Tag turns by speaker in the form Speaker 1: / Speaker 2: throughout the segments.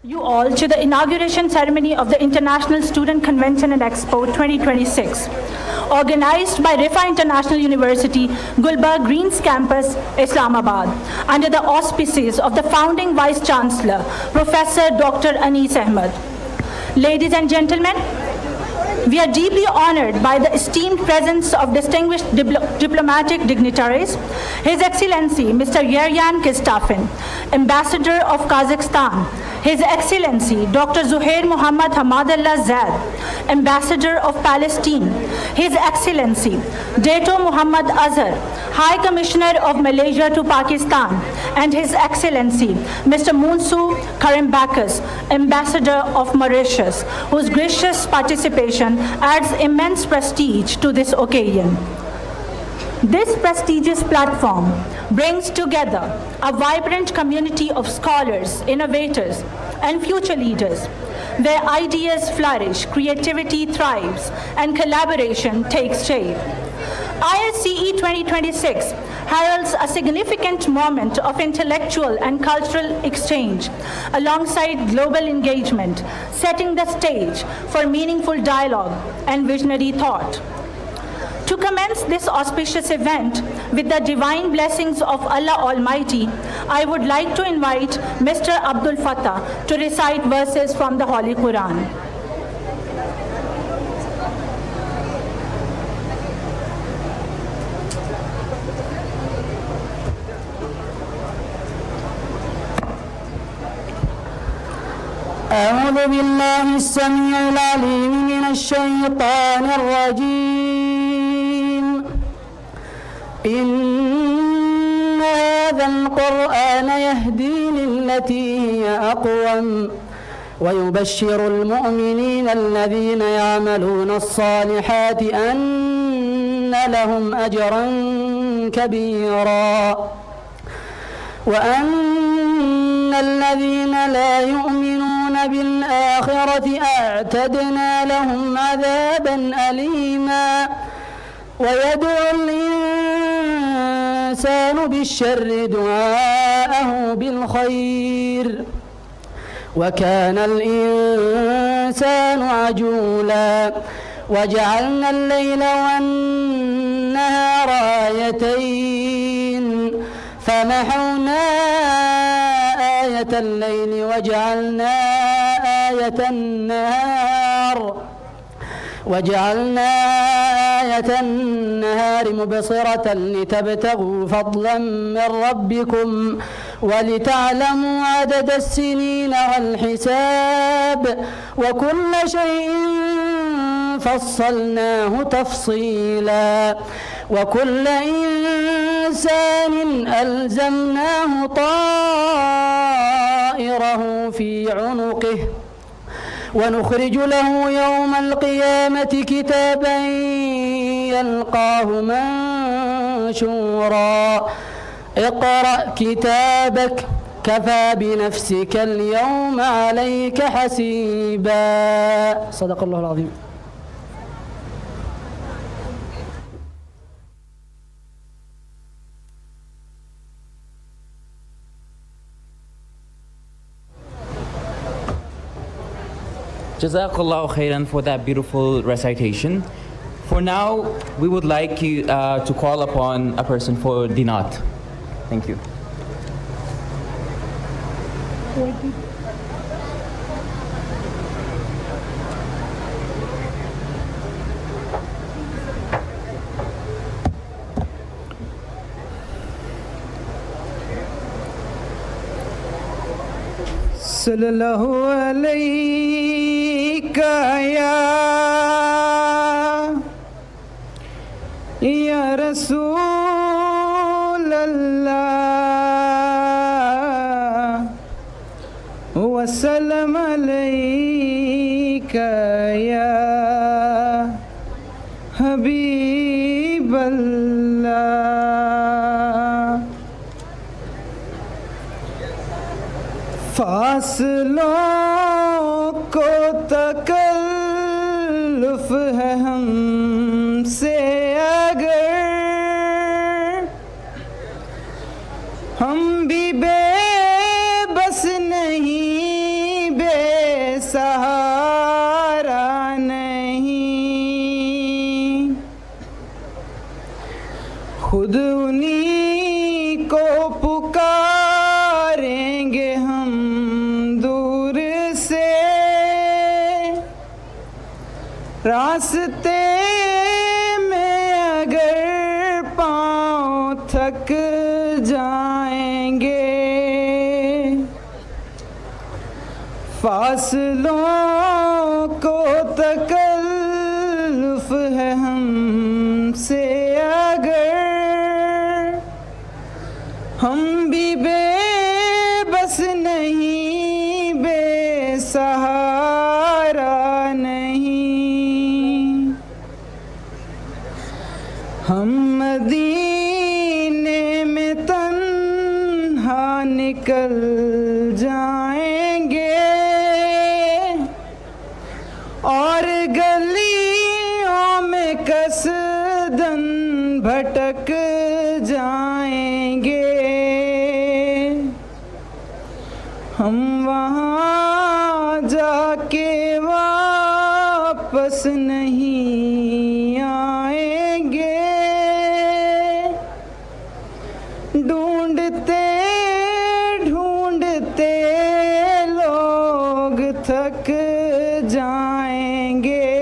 Speaker 1: you all to the inauguration ceremony of the International Student Convention and Expo 2026, organized by Riphah International University, Gulberg Greens Campus, Islamabad, under the auspices of the founding Vice Chancellor, Professor Dr. Anis Ahmed. Ladies and gentlemen, we are deeply honored by the esteemed presence of distinguished diplomatic dignitaries, His Excellency Mr. Yeryan Kistafin, Ambassador of Kazakhstan, His Excellency Dr. Zuhair Muhammad Hamadullah Zaid, Ambassador of Palestine, His Excellency Dato Muhammad Azhar, High Commissioner of Malaysia to Pakistan, and His Excellency Mr. Munsu Karimbakas, Ambassador of Mauritius, whose gracious participation adds immense prestige to this occasion. This prestigious platform brings together a vibrant community of scholars, innovators, and future leaders, where ideas flourish, creativity thrives, and collaboration takes shape. ISCE 2026 heralds a significant moment of intellectual and cultural exchange alongside global engagement, setting the stage for meaningful dialogue and visionary thought. To commence this auspicious event with the divine blessings of Allah Almighty, I would like to invite Mr. Abdul Fattah to recite verses from the Holy Quran.
Speaker 2: أعوذ بالله السميع العليم من الشيطان الرجيم إن هذا القرآن يهدي للتي هي أقوم ويبشر المؤمنين الذين يعملون الصالحات أن لهم أجرا كبيرا وأن الذين لا يؤمنون بالآخرة أعتدنا لهم عذابا أليما ويدعو الإنسان بالشر دعاءه بالخير وكان الإنسان عجولا وجعلنا الليل والنهار آيتين فمحونا آية الليل وجعلنا آية النهار مبصرة لتبتغوا فضلا من ربكم ولتعلموا عدد السنين والحساب وكل شيء فصلناه تفصيلا وكل إنسان ألزمناه طائره في عنقه ونخرج له يوم القيامة كتابا يلقاه منشورا اقرأ كتابك كفى بنفسك اليوم عليك حسيبا صدق الله العظيم.
Speaker 3: Jazakallahu khairan for that beautiful recitation. For now, we would like you to call upon a person for Dinat. Thank you.
Speaker 4: Sallallahu alayka ya Rasulallah wa salam alayka ya Habiballah. फासलों को तकल्लुफ है हमसे अगर हम भी बेबस नहीं सहारा नहीं, खुद उन्हीं को पुकारेंगे हम दूर से। रास्ते में अगर पाँव थक जाएंगे, फासलों को तकल्लुफ़ है हमसे अगर, हम भी बेबस नहीं, बेसहारा नहीं। हम मदीने में तन्हा निकल जाएंगे और गलियों में कसदन भटक जाएंगे। हम वहाँ जाके वापस नहीं आएंगे, ढूंढते ढूंढते लोग थक जाएंगे।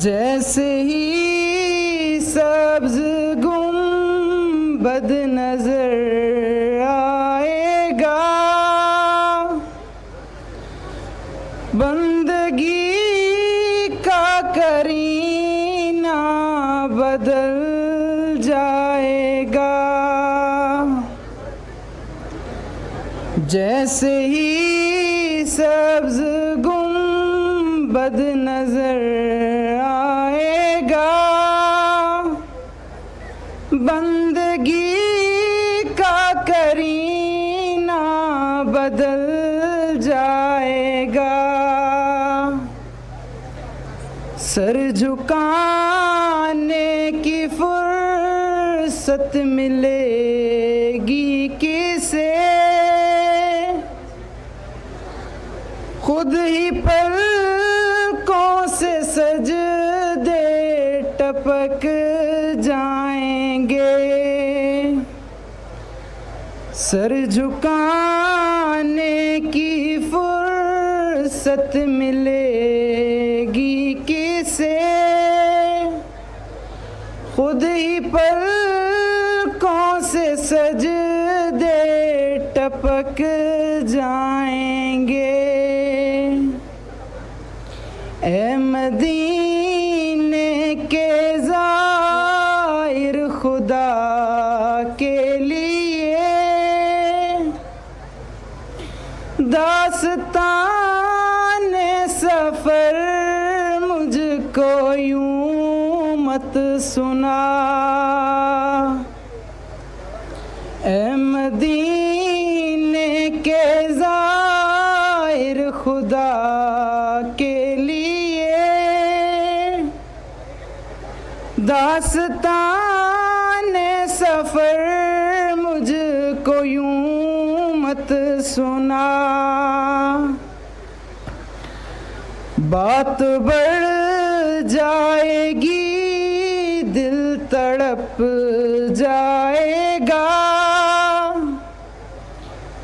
Speaker 4: जैसे ही सब्ज गुंबद नजर आएगा, बंदगी का करीना बदल जाएगा। जैसे ही सब्ज गुंबद नजर आएगा, बंदगी का करीना बदल जाएगा। सर झुकाने की फुर्सत मिलेगी किसे, खुद ही पलकों से सजदे टपक जाएंगे। सर झुकाने की फुर्सत मिलेगी किसे, खुद ही पलकों से सजदे टपक जाएंगे। ए मदीने के ज़ाहिर खुदा के लिए दास्ताने सफ़र मुझको यूं मत सुना। ए मदीने के ज़ाहिर खुदा के लिए दास्ताने सफ़र मुझको यूं मत सुना। बात बढ़ जाएगी, दिल तड़प जाएगा,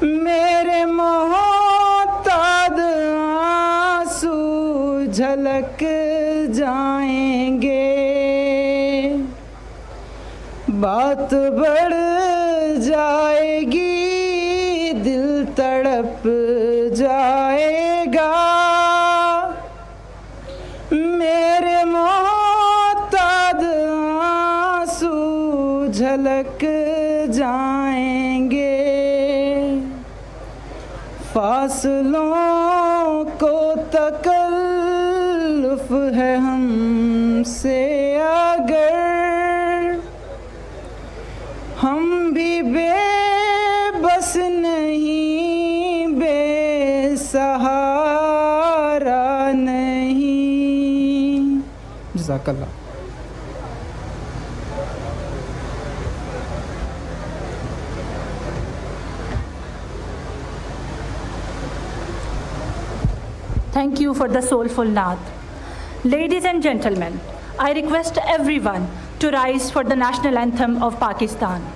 Speaker 4: मेरे मोहताज आंसू झलक जाएंगे। बात बढ़ जाएगी, दिल तड़प जाएगा, मेरे मोहताज आंसू झलक जाएंगे। फासलों को तकल्लुफ़ है हमसे अगर, हम भी बेबस नहीं, बेसहारा नहीं। जज़ाकल्लाह।
Speaker 1: Thank you for the soulful naat. Ladies and gentlemen, I request everyone to rise for the national anthem of Pakistan.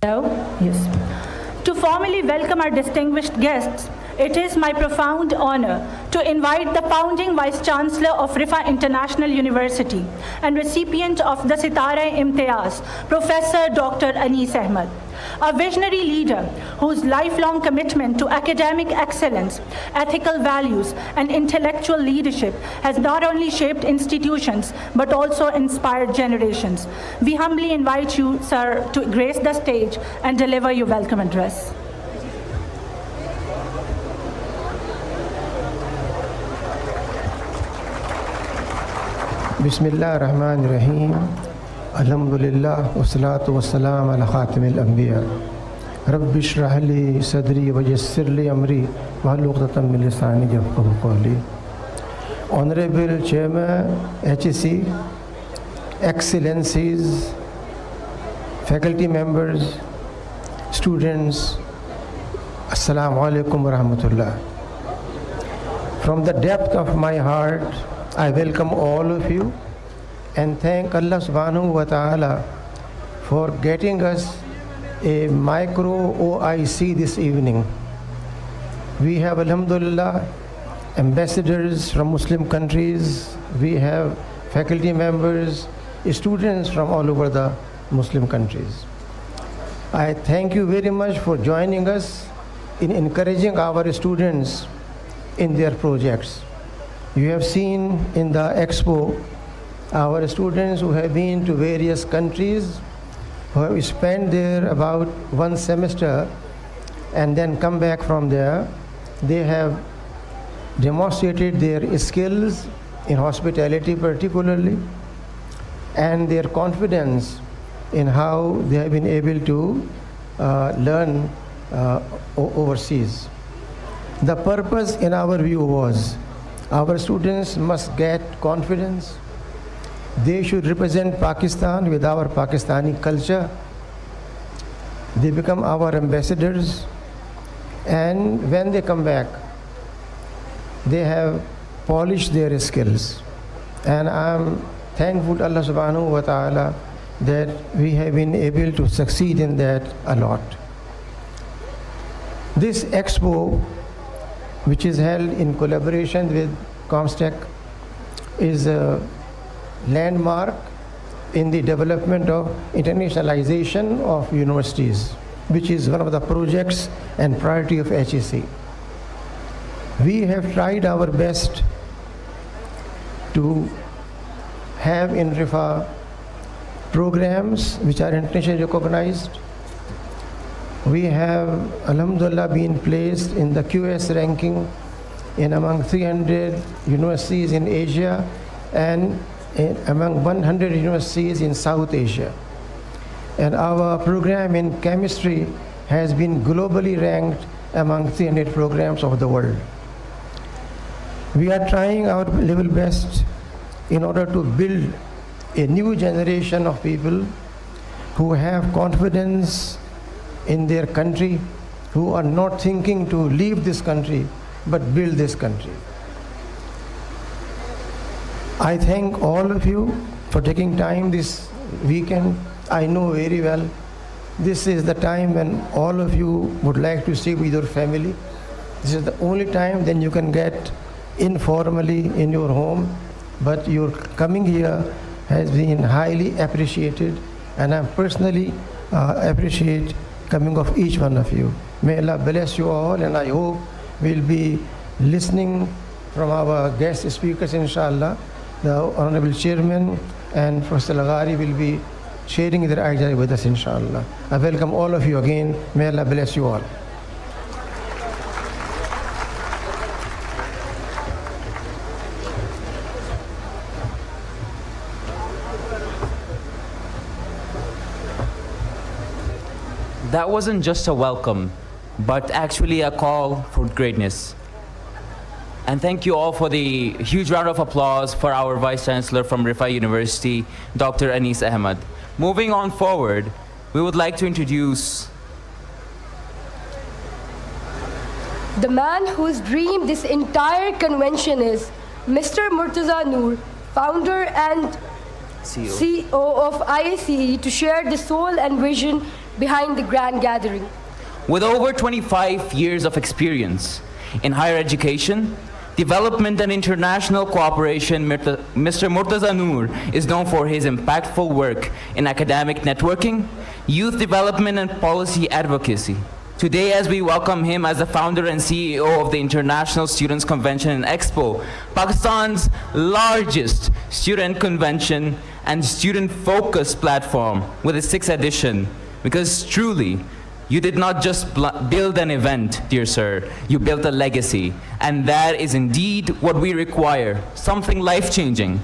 Speaker 1: Hello? Yes. To formally welcome our distinguished guests, it is my profound honor to invite the founding Vice Chancellor of Riphah International University and recipient of the Sitara-e-Imtiaz, Professor Dr. Anis Ahmed, a visionary leader whose lifelong commitment to academic excellence, ethical values, and intellectual leadership has not only shaped institutions but also inspired generations. We humbly invite you, sir, to grace the stage and deliver your welcome address.
Speaker 5: बिस्मिल्लाह रहमान रहीम अल्हम्दुलिल्लाह वस्सलातु वस्सलाम अला खातिमिल अंबिया rabbi इश्रह ली सदरी वयस्सिर ली अमरी वहलुल उक़दतम मिन लिसानी यफ़क़हू क़ौली. Honorable Chairman, HEC, Excellencies, faculty members, students, Assalamu alaikum wa rahmatullah. From the depth of my heart, I welcome all of you and thank Allah subhanahu wa ta'ala for getting us a micro OIC this evening. We have, alhamdulillah, ambassadors from Muslim countries, we have faculty members, students from all over the Muslim countries. I thank you very much for joining us in encouraging our students in their projects. You have seen in the Expo our students who have been to various countries, who have spent there about one semester and then come back from there. They have demonstrated their skills in hospitality particularly and their confidence in how they have been able to learn overseas. The purpose in our view was our students must get confidence. They should represent Pakistan with our Pakistani culture. They become our ambassadors, and when they come back, they have polished their skills. And I'm thankful to Allah subhanahu wa ta'ala that we have been able to succeed in that a lot. This Expo, which is held in collaboration with Comstech, is a landmark in the development of internationalization of universities, which is one of the projects and priority of HEC. We have tried our best to have in Riphah programs which are internationally recognized. We have, alhamdulillah, been placed in the QS ranking in among 300 universities in Asia and among 100 universities in South Asia. And our program in chemistry has been globally ranked among 300 programs of the world. We are trying our level best in order to build a new generation of people who have confidence in their country, who are not thinking to leave this country, but build this country. I thank all of you for taking time this weekend. I know very well this is the time when all of you would like to stay with your family. This is the only time then you can get informally in your home, but your coming here has been highly appreciated, and I personally appreciate coming of each one of you. May Allah bless you all, and I hope we'll be listening from our guest speakers, inshallah. The Honorable Chairman and Professor Lagari will be sharing their ideas with us, inshallah. I welcome all of you again. May Allah bless you all.
Speaker 3: That wasn't just a welcome, but actually a call for greatness. And thank you all for the huge round of applause for our Vice Chancellor from Riphah University, Dr. Anis Ahmed. Moving on forward, we would like to introduce
Speaker 6: the man whose dream this entire convention is, Mr. Murtaza Noor, founder and CEO of ISCE, to share the soul and vision behind the grand gathering.
Speaker 3: With over 25 years of experience in higher education, development and international cooperation, Mr. Murtaza Noor is known for his impactful work in academic networking, youth development and policy advocacy. Today, as we welcome him as the founder and CEO of the International Students Convention and Expo, Pakistan's largest student convention and student-focused platform with its 6th edition, because truly, you did not just build an event, dear sir, you built a legacy. And that is indeed what we require, something life-changing,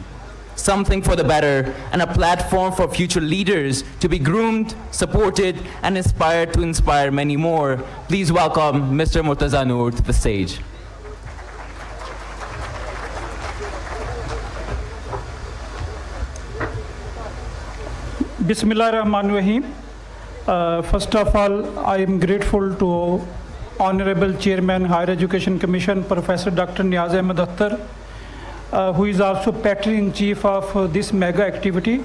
Speaker 3: something for the better, and a platform for future leaders to be groomed, supported, and inspired to inspire many more. Please welcome Mr. Murtaza Noor to the stage.
Speaker 7: Bismillah ar-Rahman ar-Rahim. First of all, I am grateful to Honorable Chairman, Higher Education Commission, Professor Dr. Niaz Ahmed Akhtar, who is also Patron-in-Chief of this mega activity.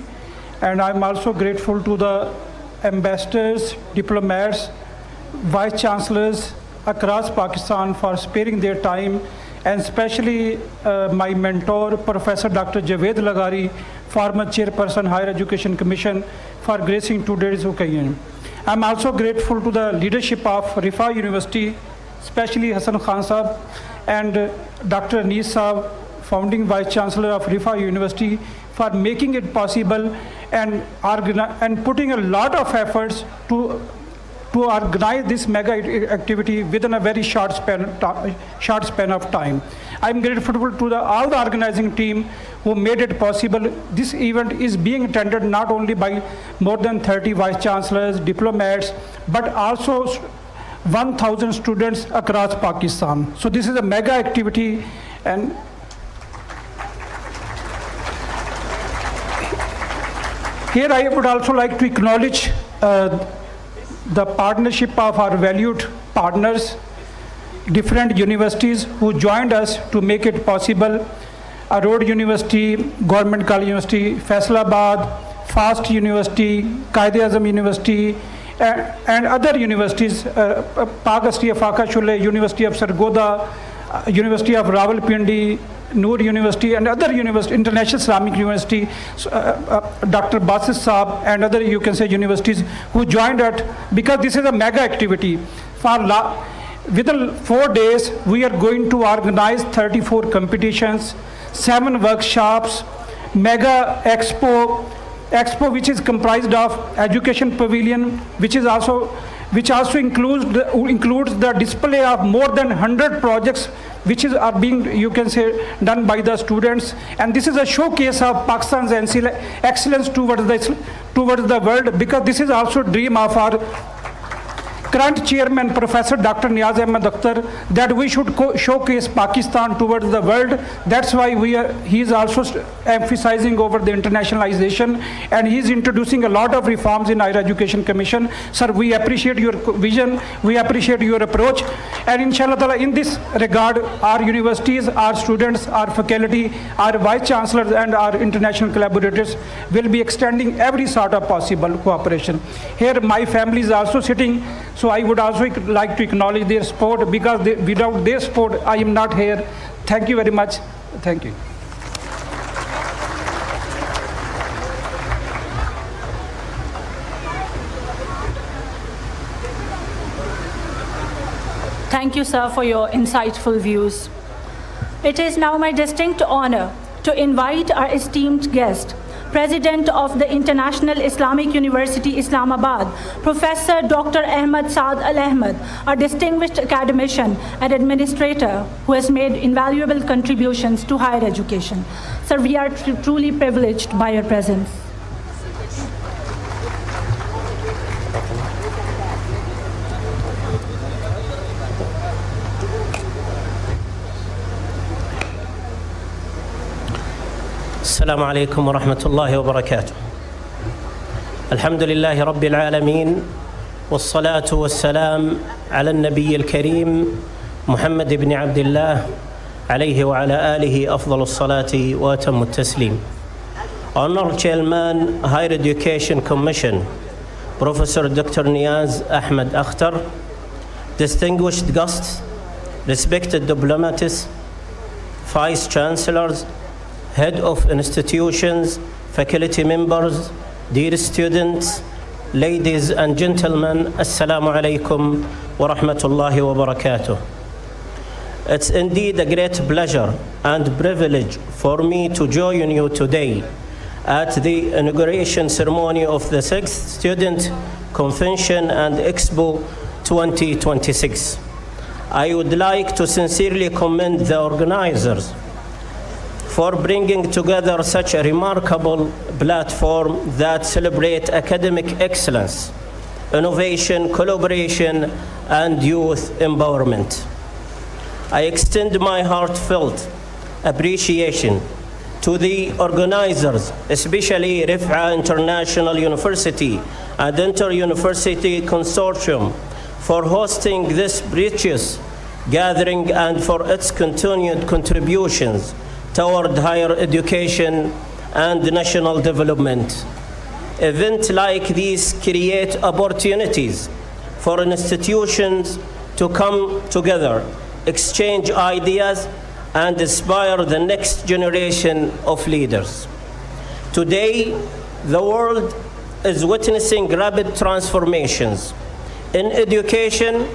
Speaker 7: And I'm also grateful to the ambassadors, diplomats, vice chancellors across Pakistan for sparing their time, and especially my mentor, Professor Dr. Javed Lagari, former Chairperson, Higher Education Commission, for gracing today's occasion. I'm also grateful to the leadership of Riphah University, especially Hassan Khan Sahab and Dr. Anis Sahab, founding Vice Chancellor of Riphah University, for making it possible and putting a lot of efforts to organize this mega activity within a very short span of time. I'm grateful to all the organizing team who made it possible. This event is being attended not only by more than 30 vice chancellors, diplomats, but also 1,000 students across Pakistan. So this is a mega activity, and here I would also like to acknowledge the partnership of our valued partners, different universities who joined us to make it possible. Road University, Government College University, Islamabad, FAST University, Quaid-e-Azam University, and other universities, Pakistan of Akashule, University of Sargodha, University of Rawalpindi, Noor University, and other universities, International Islamic University, Dr. Basis Saab, and other, you can say, universities who joined us, because this is a mega activity. Within 4 days, we are going to organize 34 competitions, 7 workshops, mega expo which is comprised of education pavilion, which is also which also includes the display of more than 100 projects which are being, you can say, done by the students. And this is a showcase of Pakistan's excellence towards the world, because this is also a dream of our current chairman, Professor Dr. Niaz Ahmed Akhtar, that we should showcase Pakistan towards the world. That's why he is also emphasizing over the internationalization, and he is introducing a lot of reforms in Higher Education Commission. Sir, we appreciate your vision, we appreciate your approach, and inshallah ta'ala, in this regard, our universities, our students, our faculty, our vice chancellors, and our international collaborators will be extending every sort of possible cooperation. Here, my family is also sitting. So I would also like to acknowledge their support, because without their support, I am not here. Thank you very much. Thank you.
Speaker 1: Thank you, sir, for your insightful views. It is now my distinct honor to invite our esteemed guest, President of the International Islamic University, Islamabad, Professor Dr. Ahmed Saad Al-Ahmed, a distinguished academician and administrator who has made invaluable contributions to higher education. Sir, we are truly privileged by your presence.
Speaker 8: السلام عليكم ورحمة الله وبركاته. الحمد لله رب العالمين، والصلاة والسلام على النبي الكريم محمد بن عبد الله عليه وعلى آله أفضل الصلاة وأتم التسليم. Honored Chairman, Higher Education Commission, Professor Dr. Niaz Ahmed Akhtar, distinguished guests, respected diplomats, Vice Chancellors, Head of institutions, faculty members, dear students, ladies and gentlemen, Assalamu alaikum wa rahmatullahi wa barakatuh. It's indeed a great pleasure and privilege for me to join you today at the inauguration ceremony of the 6th Student Convention and Expo 2026. I would like to sincerely commend the organizers for bringing together such a remarkable platform that celebrates academic excellence, innovation, collaboration, and youth empowerment. I extend my heartfelt appreciation to the organizers, especially Riphah International University and Inter-University Consortium, for hosting this precious gathering and for its continued contributions toward higher education and national development. Events like these create opportunities for institutions to come together, exchange ideas, and inspire the next generation of leaders. Today, the world is witnessing rapid transformations in education,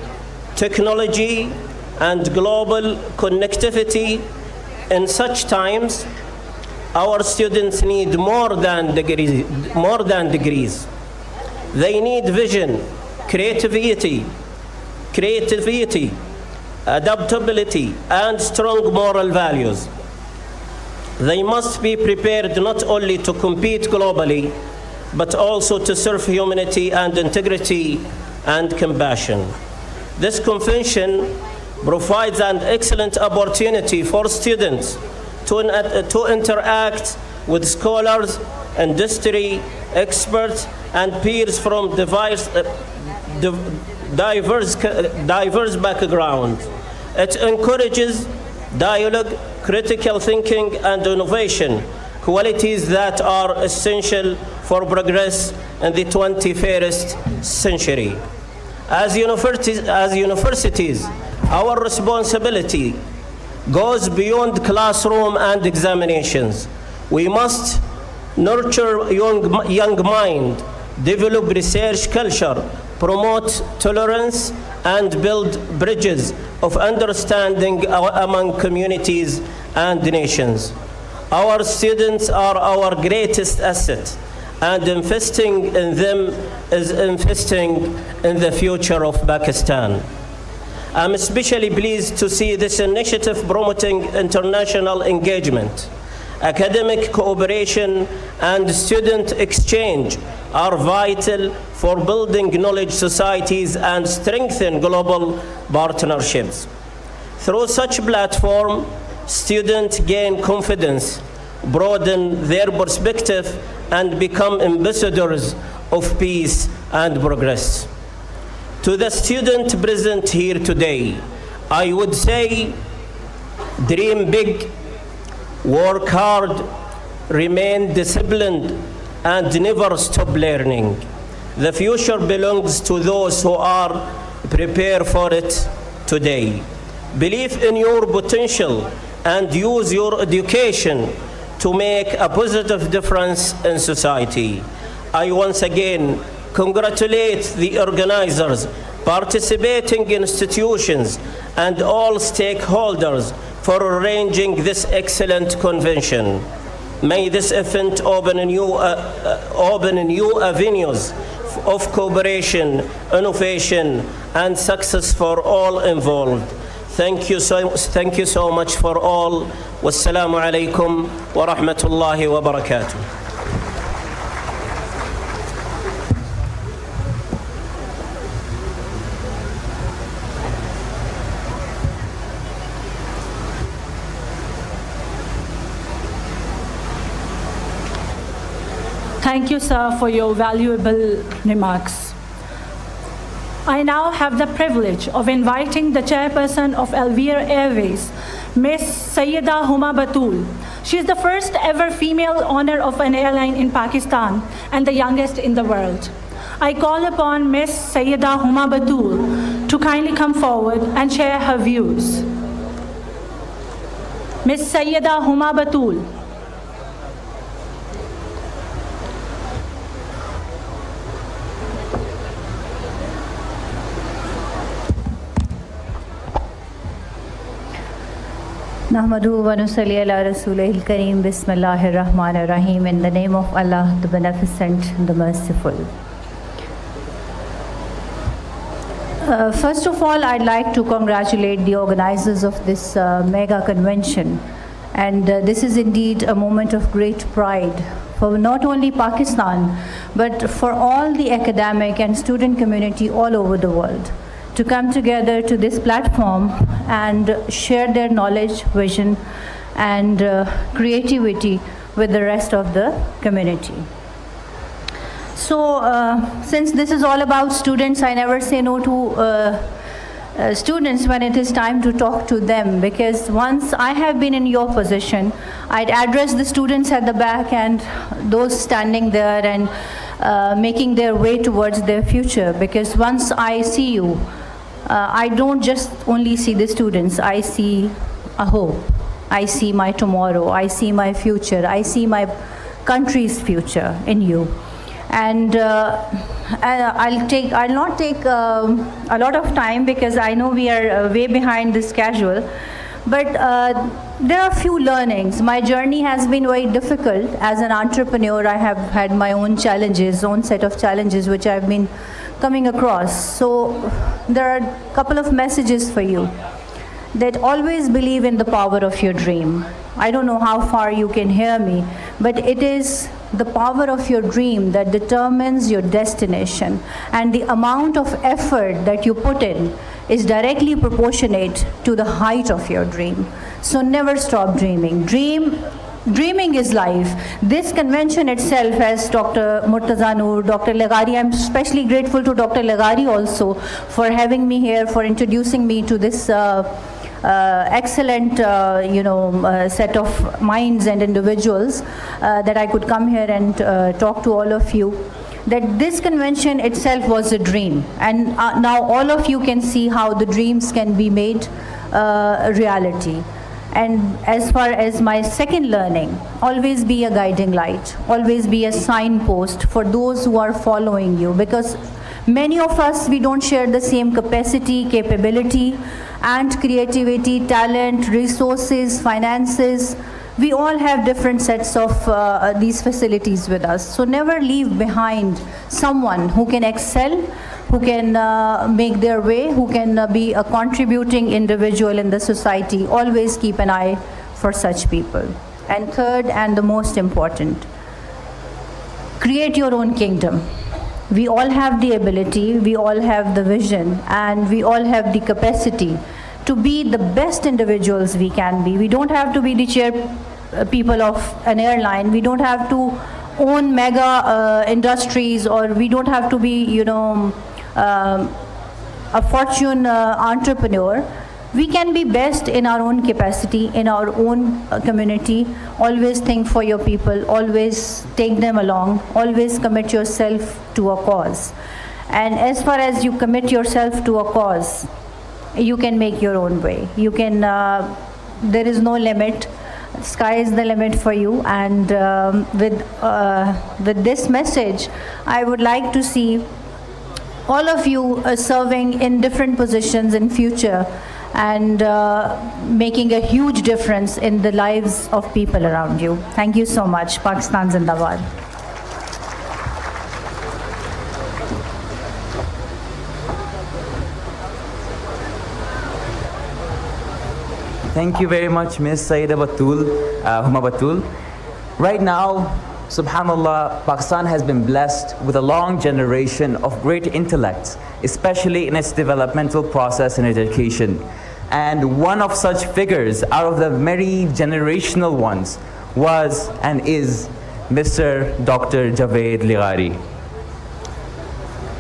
Speaker 8: technology, and global connectivity. In such times, our students need more than degrees. They need vision, creativity, adaptability, and strong moral values. They must be prepared not only to compete globally, but also to serve humanity and integrity and compassion. This convention provides an excellent opportunity for students to interact with scholars, industry, experts, and peers from diverse backgrounds. It encourages dialogue, critical thinking, and innovation, qualities that are essential for progress in the 21st century. As universities, our responsibility goes beyond classroom and examinations. We must nurture young mind, develop research culture, promote tolerance, and build bridges of understanding among communities and nations. Our students are our greatest asset, and investing in them is investing in the future of Pakistan. I'm especially pleased to see this initiative promoting international engagement. Academic cooperation and student exchange are vital for building knowledge societies and strengthen global partnerships. Through such platform, students gain confidence, broaden their perspective, and become ambassadors of peace and progress. To the student present here today, I would say, dream big, work hard, remain disciplined, and never stop learning. The future belongs to those who are prepared for it today. Believe in your potential and use your education to make a positive difference in society. I once again congratulate the organizers, participating institutions, and all stakeholders for arranging this excellent convention. May this event open new avenues of cooperation, innovation, and success for all involved. Thank you so much for all. Wassalamu alaikum wa rahmatullahi wa barakatuh.
Speaker 1: Thank you, sir, for your valuable remarks. I now have the privilege of inviting the chairperson of Alvear Airways, Ms. Sayyida Huma Batul. She is the first ever female owner of an airline in Pakistan and the youngest in the world. I call upon Ms. Sayyida Huma Batul to kindly come forward and share her views. Ms. Sayyida Huma Batul.
Speaker 9: Nahmadu wa nusalli ala Rasulihil Kareem. Bismillahir Rahmanir Rahim. In the name of Allah, the Beneficent, the Merciful. First of all, I'd like to congratulate the organizers of this mega convention. And this is indeed a moment of great pride for not only Pakistan, but for all the academic and student community all over the world, to come together to this platform and share their knowledge, vision, and creativity with the rest of the community. So, since this is all about students, I never say no to students when it is time to talk to them, because once I have been in your position, I'd address the students at the back and those standing there and making their way towards their future, because once I see you, I don't just only see the students, I see a hope. I see my tomorrow, I see my future, I see my country's future in you. And I'll not take a lot of time, because I know we are way behind the schedule. But there are a few learnings. My journey has been very difficult. As an entrepreneur, I have had my own challenges, own set of challenges, which I've been coming across. So there are a couple of messages for you. That always believe in the power of your dream. I don't know how far you can hear me, but it is the power of your dream that determines your destination, and the amount of effort that you put in is directly proportionate to the height of your dream. So never stop dreaming. Dreaming is life. This convention itself, as Dr. Murtaza Noor, Dr. Lagari, I'm especially grateful to Dr. Lagari also for having me here, for introducing me to this excellent set of minds and individuals, that I could come here and talk to all of you. That this convention itself was a dream, and now all of you can see how the dreams can be made reality. And as far as my second learning, always be a guiding light, always be a signpost for those who are following you, because many of us, we don't share the same capacity, capability, and creativity, talent, resources, finances, We all have different sets of these facilities with us. So never leave behind someone who can excel, who can make their way, who can be a contributing individual in the society. Always keep an eye for such people. And third, and the most important, create your own kingdom. We all have the ability, we all have the vision, and we all have the capacity to be the best individuals we can be. We don't have to be the chair people of an airline. We don't have to own mega industries, or we don't have to be, a fortune entrepreneur. We can be best in our own capacity, in our own community. Always think for your people, always take them along, always commit yourself to a cause. And as far as you commit yourself to a cause, you can make your own way. You can, there is no limit. Sky is the limit for you. And with this message, I would like to see all of you serving in different positions in future, and making a huge difference in the lives of people around you. Thank you so much. Pakistan Zindabad.
Speaker 3: Thank you very much, Ms. Saida Huma Batul. Right now, subhanallah, Pakistan has been blessed with a long generation of great intellects, especially in its developmental process and education. And one of such figures out of the many generational ones was and is Mr. Dr. Javed Lighari.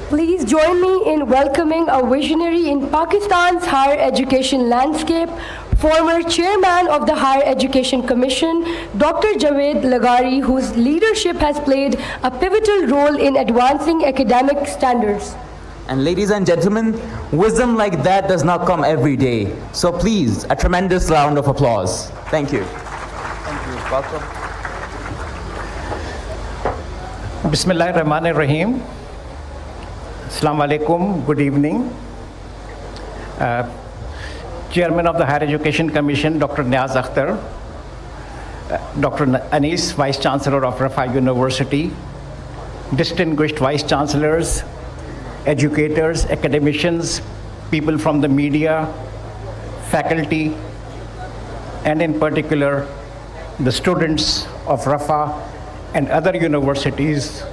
Speaker 6: Please join me in welcoming a visionary in Pakistan's higher education landscape, former chairman of the Higher Education Commission, Dr. Javed Lighari, whose leadership has played a pivotal role in advancing academic standards.
Speaker 3: And ladies and gentlemen, wisdom like that does not come every day. So please, a tremendous round of applause. Thank you. Thank you. Welcome.
Speaker 10: Bismillahirrahmanirrahim. Assalamu alaikum. Good evening. Chairman of the Higher Education Commission, Dr. Niaz Akhtar, Dr. Anis, Vice Chancellor of Riphah University, distinguished Vice Chancellors, educators, academicians, people from the media, faculty, and in particular, the students of Riphah and other universities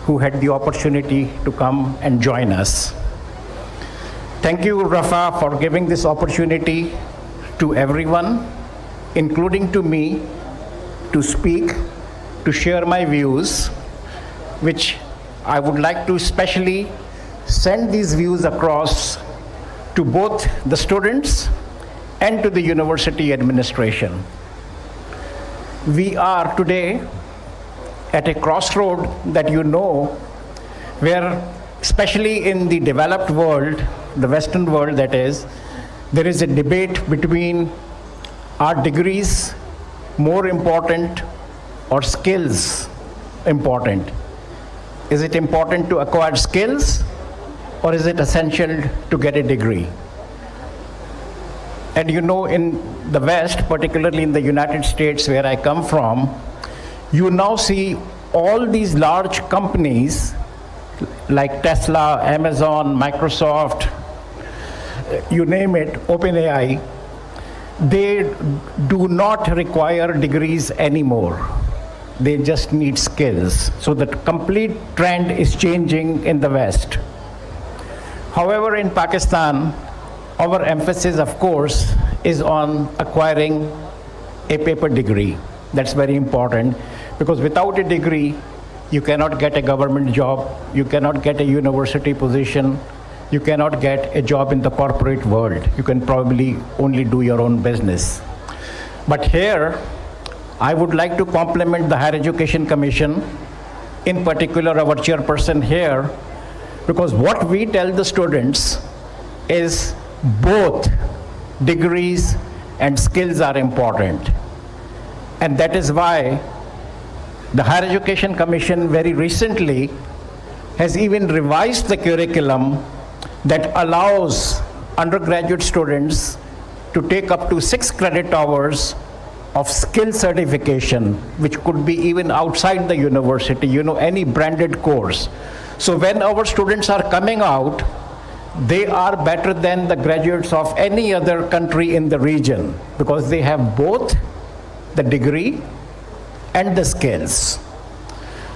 Speaker 10: who had the opportunity to come and join us. Thank you, Riphah, for giving this opportunity to everyone, including to me, to speak, to share my views, which I would like to especially send these views across to both the students and to the university administration. We are today at a crossroad that you know, where especially in the developed world, the Western world that is, there is a debate between are degrees more important or skills important? Is it important to acquire skills, or is it essential to get a degree? And you know, in the West, particularly in the United States where I come from, you now see all these large companies like Tesla, Amazon, Microsoft, you name it, OpenAI, they do not require degrees anymore. They just need skills. So the complete trend is changing in the West. However, in Pakistan, our emphasis, of course, is on acquiring a paper degree. That's very important, because without a degree, you cannot get a government job, you cannot get a university position, you cannot get a job in the corporate world. You can probably only do your own business. But here, I would like to compliment the Higher Education Commission, in particular our chairperson here, because what we tell the students is both degrees and skills are important. And that is why the Higher Education Commission very recently has even revised the curriculum that allows undergraduate students to take up to 6 credit hours of skill certification, which could be even outside the university, any branded course. So when our students are coming out, they are better than the graduates of any other country in the region because they have both the degree and the skills.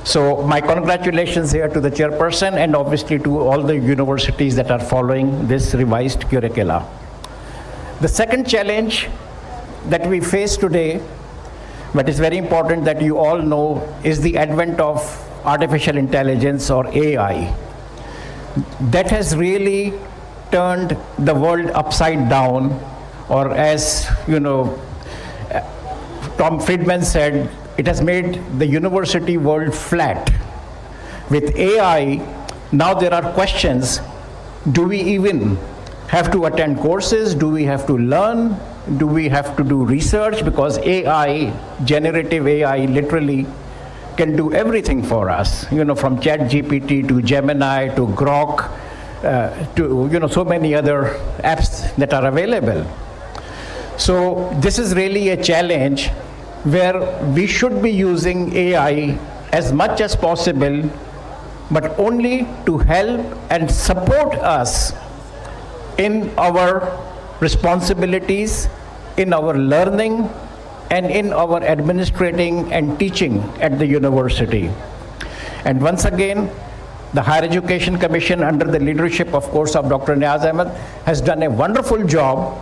Speaker 10: So my congratulations here to the chairperson and obviously to all the universities that are following this revised curricula. The second challenge that we face today, but it's very important that you all know, is the advent of artificial intelligence or AI. That has really turned the world upside down, or as Tom Friedman said, it has made the university world flat. With AI, now there are questions. Do we even have to attend courses? Do we have to learn? Do we have to do research? Because AI, generative AI, literally can do everything for us, from ChatGPT to Gemini to Grok to so many other apps that are available. So this is really a challenge where we should be using AI as much as possible, but only to help and support us in our responsibilities, in our learning, and in our administrating and teaching at the university. And once again, the Higher Education Commission, under the leadership, of course, of Dr. Niaz Ahmed, has done a wonderful job,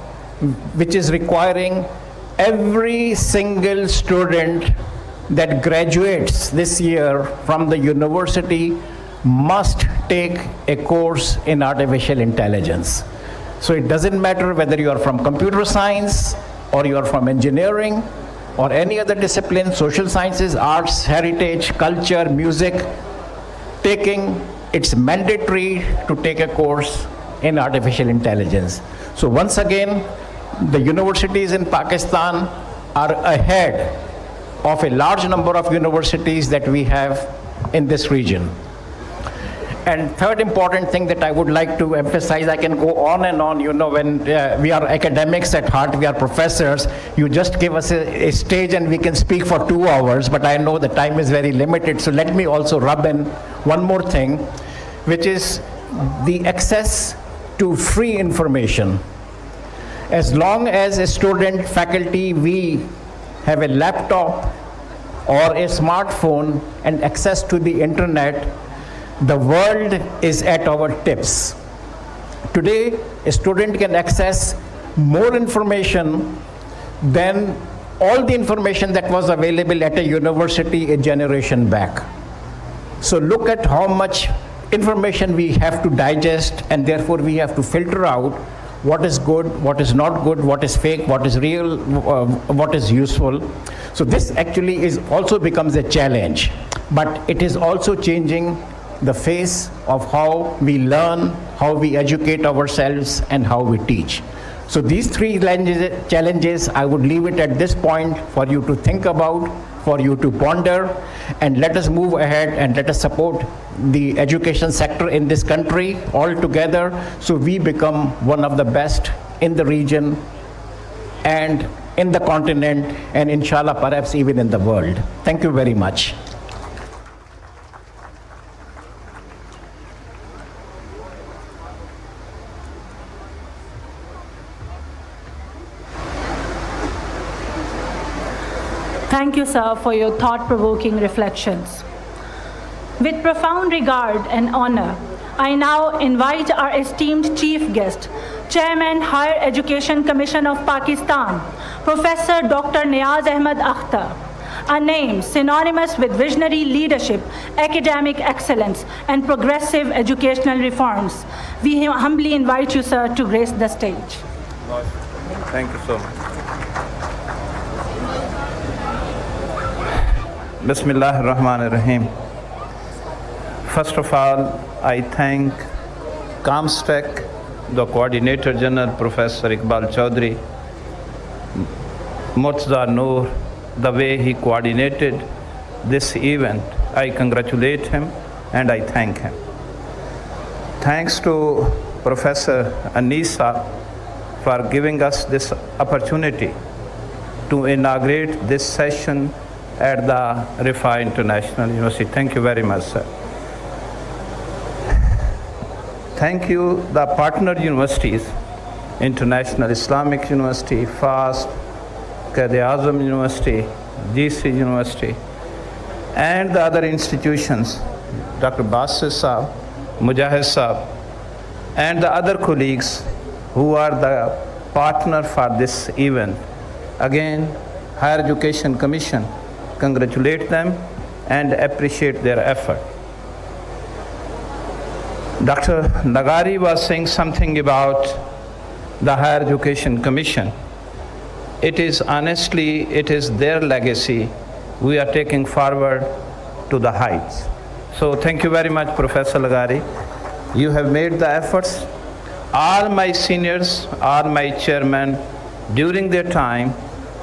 Speaker 10: which is requiring every single student that graduates this year from the university must take a course in artificial intelligence. So it doesn't matter whether you are from computer science or you are from engineering or any other discipline, social sciences, arts, heritage, culture, music, it's mandatory to take a course in artificial intelligence. So once again, the universities in Pakistan are ahead of a large number of universities that we have in this region. And third important thing that I would like to emphasize, I can go on and on, when we are academics at heart, we are professors, you just give us a stage and we can speak for 2 hours, but I know the time is very limited, so let me also rub in one more thing, which is the access to free information. As long as a student, faculty, we have a laptop or a smartphone and access to the internet, the world is at our tips. Today, a student can access more information than all the information that was available at a university a generation back. So look at how much information we have to digest, and therefore we have to filter out what is good, what is not good, what is fake, what is real, what is useful. So this actually also becomes a challenge, but it is also changing the face of how we learn, how we educate ourselves, and how we teach. So these three challenges, I would leave it at this point for you to think about, for you to ponder, and let us move ahead and let us support the education sector in this country all together so we become one of the best in the region and in the continent, and inshallah perhaps even in the world. Thank you very much.
Speaker 1: Thank you, sir, for your thought-provoking reflections. With profound regard and honor, I now invite our esteemed chief guest, Chairman, Higher Education Commission of Pakistan, Professor Dr. Niaz Ahmed Akhtar, a name synonymous with visionary leadership, academic excellence, and progressive educational reforms. We humbly invite you, sir, to grace the stage.
Speaker 11: Thank you so much. Bismillah ar-Rahman ar-Rahim. First of all, I thank ComStech, the Coordinator General, Professor Iqbal Chaudhry, Murtaza Noor, the way he coordinated this event. I congratulate him and I thank him. Thanks to Professor Anisa for giving us this opportunity to inaugurate this session at the Riphah International University. Thank you very much, sir. Thank you, the partner universities, International Islamic University, FAST, Quaid-e-Azam University, GC University, and the other institutions, Dr. Basit Saab, Mujahid Saab, and the other colleagues who are the partner for this event. Again, Higher Education Commission, congratulate them and appreciate their effort. Dr. Nagari was saying something about the Higher Education Commission. It is honestly, it is their legacy we are taking forward to the heights. So thank you very much, Professor Nagari. You have made the efforts. All my seniors, all my chairmen, during their time,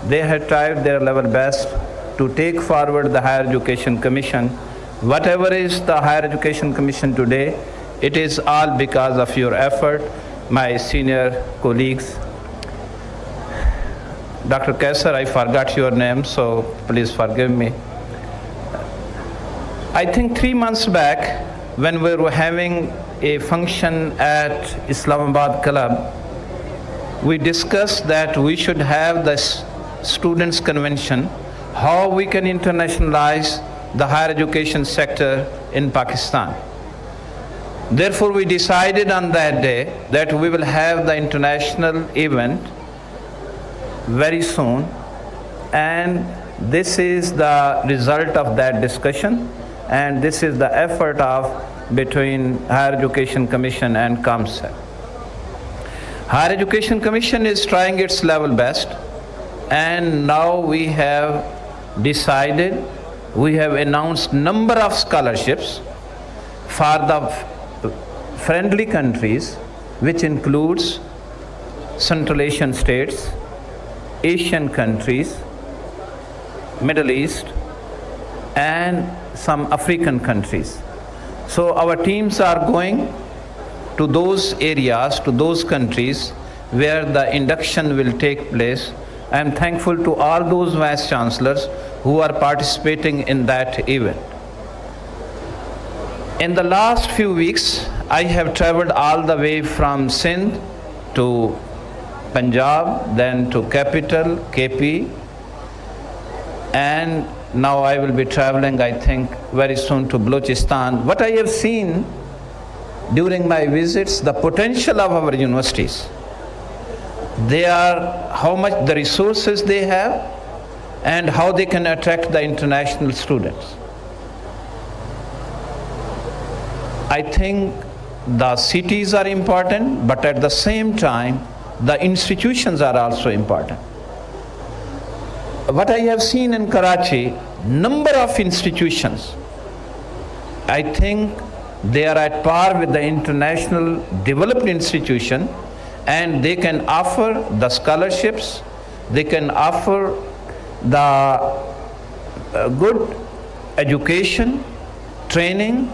Speaker 11: they have tried their level best to take forward the Higher Education Commission. Whatever is the Higher Education Commission today, it is all because of your effort, my senior colleagues. Dr. Kaisar, I forgot your name, so please forgive me. I think 3 months back, when we were having a function at Islamabad Club, we discussed that we should have this students' convention, how we can internationalize the higher education sector in Pakistan. Therefore, we decided on that day that we will have the international event very soon, and this is the result of that discussion, and this is the effort of between Higher Education Commission and ComSec. Higher Education Commission is trying its level best, and now we have decided, we have announced number of scholarships for the friendly countries, which includes Central Asian states, Asian countries, Middle East, and some African countries. So our teams are going to those areas, to those countries where the induction will take place. I am thankful to all those vice chancellors who are participating in that event. In the last few weeks, I have traveled all the way from Sindh to Punjab, then to capital, KP, and now I will be traveling, I think, very soon to Balochistan. What I have seen during my visits, the potential of our universities. They are, how much the resources they have, and how they can attract the international students. I think the cities are important, but at the same time, the institutions are also important. What I have seen in Karachi, number of institutions, I think they are at par with the international developed institution, and they can offer the scholarships, they can offer the good education, training,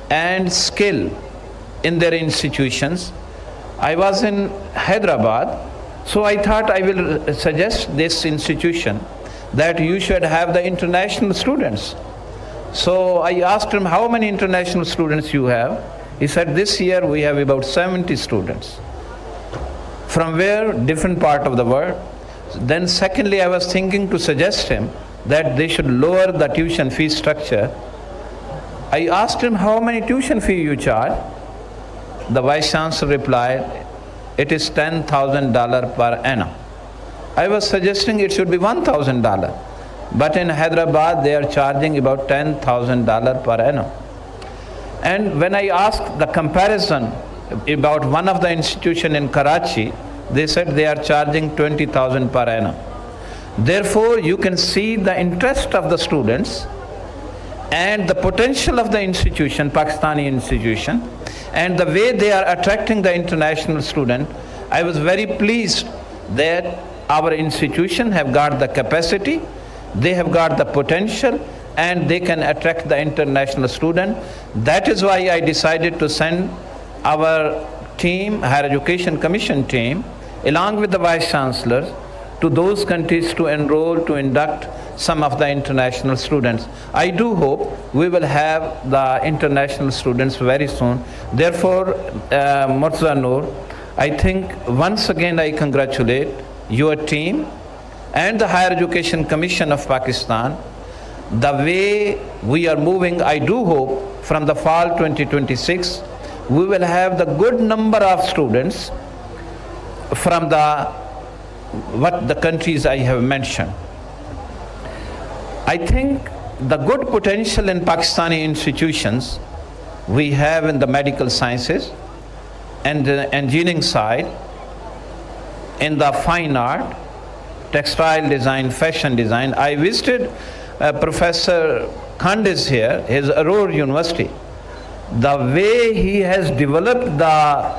Speaker 11: and skill in their institutions. I was in Hyderabad, so I thought I will suggest this institution that you should have the international students. So I asked him, how many international students you have? He said, this year we have about 70 students. From where? Different part of the world. Then secondly, I was thinking to suggest him that they should lower the tuition fee structure. I asked him, how many tuition fee you charge? The Vice Chancellor replied, it is $10,000 per annum. I was suggesting it should be $1,000. But in Hyderabad, they are charging about $10,000 per annum. And when I asked the comparison about one of the institutions in Karachi, they said they are charging $20,000 per annum. Therefore, you can see the interest of the students and the potential of the institution, Pakistani institution, and the way they are attracting the international student. I was very pleased that our institution have got the capacity, they have got the potential, and they can attract the international student. That is why I decided to send our team, Higher Education Commission team, along with the Vice Chancellor, to those countries to enroll, to induct some of the international students. I do hope we will have the international students very soon. Therefore, Murtaza Noor, I think once again I congratulate your team and the Higher Education Commission of Pakistan. The way we are moving, I do hope from the fall 2026, we will have the good number of students from what the countries I have mentioned. I think the good potential in Pakistani institutions we have in the medical sciences and the engineering side, in the fine art, textile design, fashion design. I visited Professor Khandis here, his Aurora University. The way he has developed the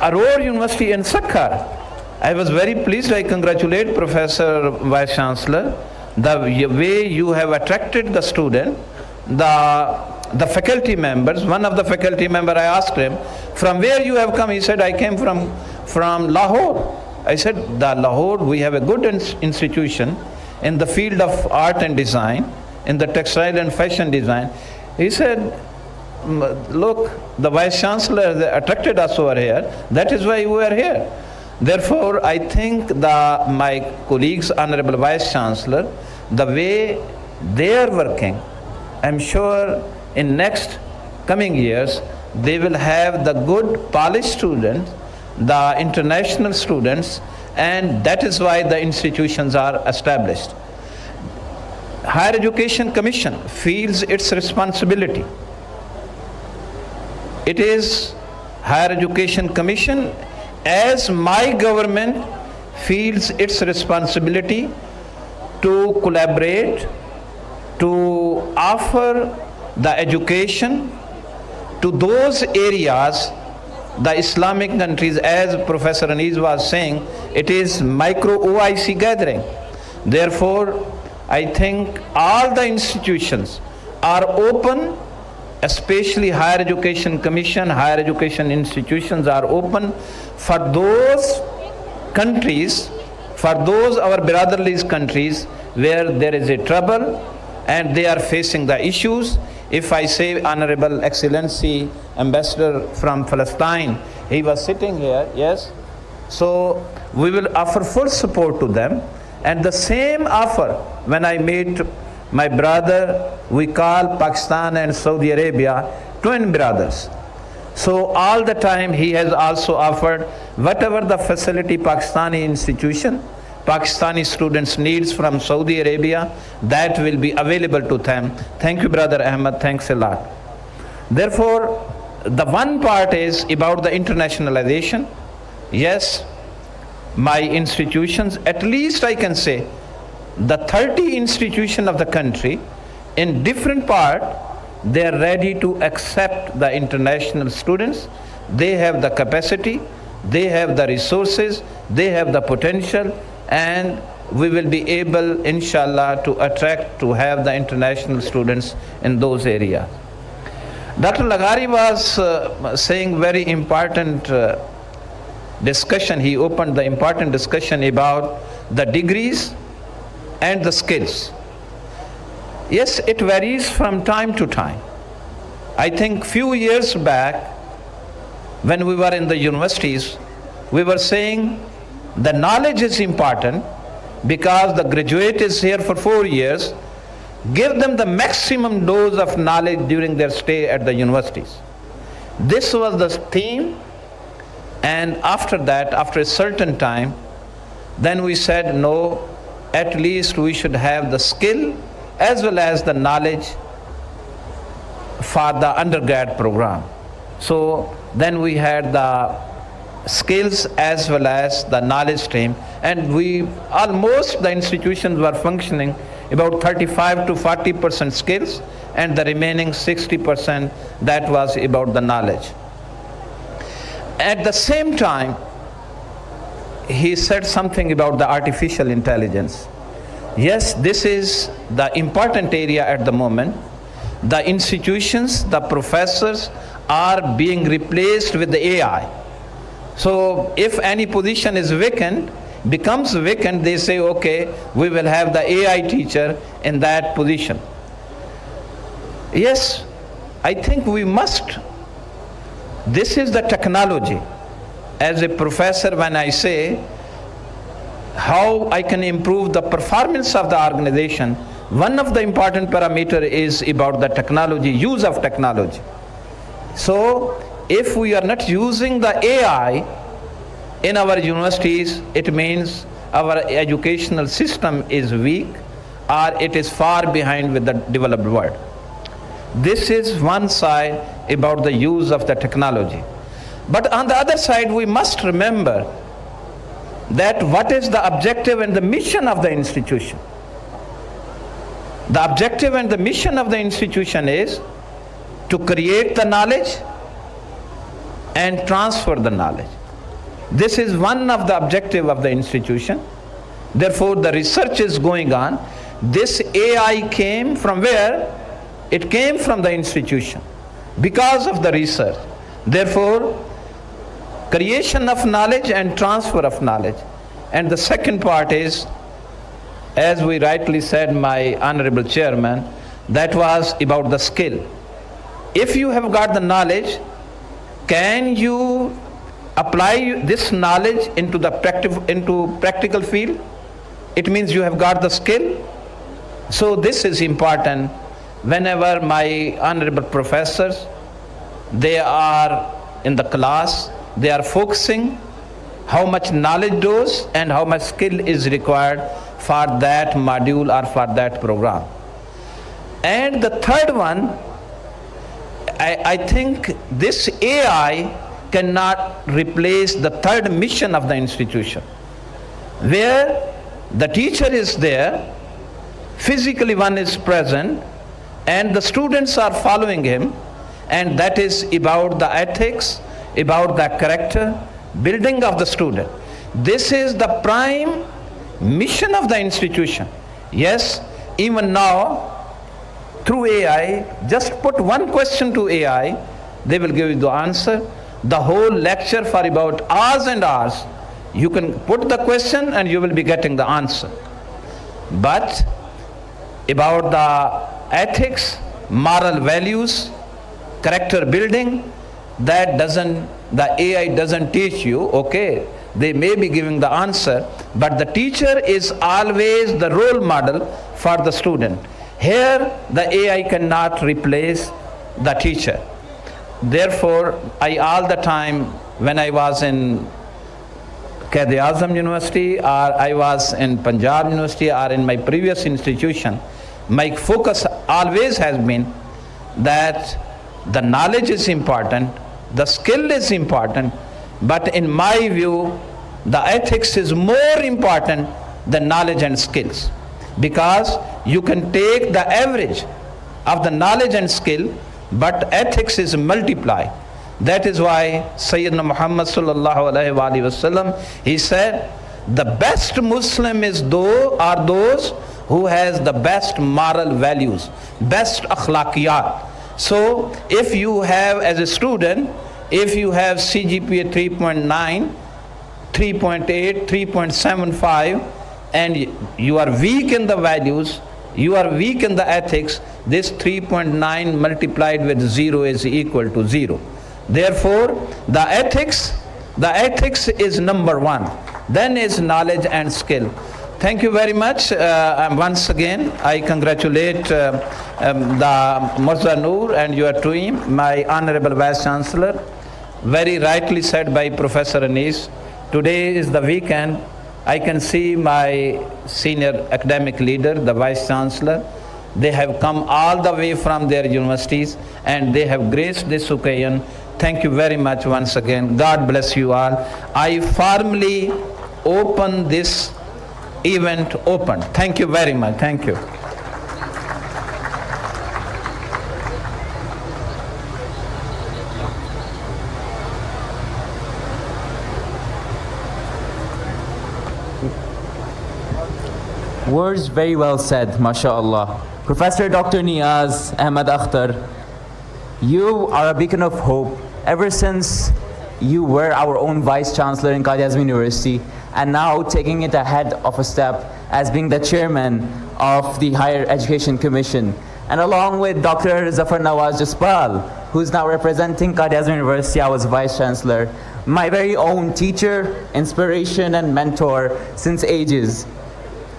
Speaker 11: Aurora University in Sakkar, I was very pleased. I congratulate Professor Vice Chancellor. The way you have attracted the student, the faculty members. One of the faculty member, I asked him, from where you have come? He said, I came from Lahore. I said, the Lahore, we have a good institution in the field of art and design, in the textile and fashion design. He said, look, the Vice Chancellor attracted us over here. That is why we are here. Therefore, I think my colleagues, Honorable Vice Chancellor, the way they are working, I'm sure in next coming years, they will have the good polished students, the international students, and that is why the institutions are established. Higher Education Commission feels its responsibility. It is Higher Education Commission, as my government feels its responsibility to collaborate, to offer the education to those areas, the Islamic countries, as Professor Anis was saying, it is micro OIC gathering. Therefore, I think all the institutions are open, especially Higher Education Commission, higher education institutions are open for those countries, for those our brotherly countries where there is a trouble and they are facing the issues. If I say Honorable Excellency Ambassador from Palestine, he was sitting here, yes. So we will offer full support to them. And the same offer when I meet my brother, we call Pakistan and Saudi Arabia twin brothers. So all the time he has also offered whatever the facility Pakistani institution, Pakistani students needs from Saudi Arabia, that will be available to them. Thank you, Brother Ahmed, thanks a lot. Therefore, the one part is about the internationalization. Yes, my institutions, at least I can say, the 30 institutions of the country, in different part, they are ready to accept the international students. They have the capacity, they have the resources, they have the potential, and we will be able, inshallah, to attract, to have the international students in those areas. Dr. Lagari was saying very important discussion. He opened the important discussion about the degrees and the skills. Yes, it varies from time to time. I think few years back, when we were in the universities, we were saying the knowledge is important because the graduate is here for 4 years. Give them the maximum dose of knowledge during their stay at the universities. This was the theme, and after that, after a certain time, then we said no, at least we should have the skill as well as the knowledge for the undergrad program. So then we had the skills as well as the knowledge stream, and we almost, the institutions were functioning about 35 to 40% skills, and the remaining 60% that was about the knowledge. At the same time, he said something about the artificial intelligence. Yes, this is the important area at the moment. The institutions, the professors are being replaced with the AI. So if any position is vacant, becomes vacant, they say, okay, we will have the AI teacher in that position. Yes, I think we must. This is the technology. As a professor, when I say how I can improve the performance of the organization, one of the important parameter is about the technology, use of technology. So if we are not using the AI in our universities, it means our educational system is weak or it is far behind with the developed world. This is one side about the use of the technology. But on the other side, we must remember that what is the objective and the mission of the institution? The objective and the mission of the institution is to create the knowledge and transfer the knowledge. This is one of the objective of the institution. Therefore, the research is going on. This AI came from where? It came from the institution because of the research. Therefore, creation of knowledge and transfer of knowledge. And the second part is, as we rightly said, my honorable chairman, that was about the skill. If you have got the knowledge, can you apply this knowledge into the practical field? It means you have got the skill. So this is important. Whenever my honorable professors, they are in the class, they are focusing how much knowledge does and how much skill is required for that module or for that program. And the third one, I think this AI cannot replace the third mission of the institution, where the teacher is there, physically one is present, and the students are following him, and that is about the ethics, about the character, building of the student. This is the prime mission of the institution. Yes, even now, through AI, just put one question to AI, they will give you the answer. The whole lecture for about hours and hours, you can put the question and you will be getting the answer. But about the ethics, moral values, character building, that the AI doesn't teach you. Okay, they may be giving the answer, but the teacher is always the role model for the student. Here, the AI cannot replace the teacher. Therefore, I all the time, when I was in Quaid-e-Azam University, or I was in Punjab University, or in my previous institution, my focus always has been that the knowledge is important, the skill is important, but in my view, the ethics is more important than knowledge and skills. Because you can take the average of the knowledge and skill, but ethics is multiplied. That is why Sayyidina Muhammad sallallahu alaihi wasallam, he said, the best Muslim are those who has the best moral values, best akhlaqiyat. So if you have, as a student, if you have CGPA 3.9, 3.8, 3.75, and you are weak in the values, you are weak in the ethics, this 3.9 multiplied with 0 is equal to 0. Therefore, the ethics is number one. Then is knowledge and skill. Thank you very much. Once again, I congratulate the Murtaza Noor and your team, my Honorable Vice Chancellor. Very rightly said by Professor Anis, today is the weekend. I can see my senior academic leader, the Vice Chancellor. They have come all the way from their universities and they have graced this occasion. Thank you very much once again. God bless you all. I formally open this event open. Thank you very much. Thank you.
Speaker 3: Words very well said, mashallah. Professor Dr. Niaz Ahmed Akhtar, you are a beacon of hope. Ever since you were our own Vice Chancellor in Quaid-e-Azam University, and now taking it ahead of a step as being the chairman of the Higher Education Commission. And along with Dr. Zafar Nawaz Jaspal, who's now representing Qadi University, I was Vice Chancellor, my very own teacher, inspiration, and mentor since ages.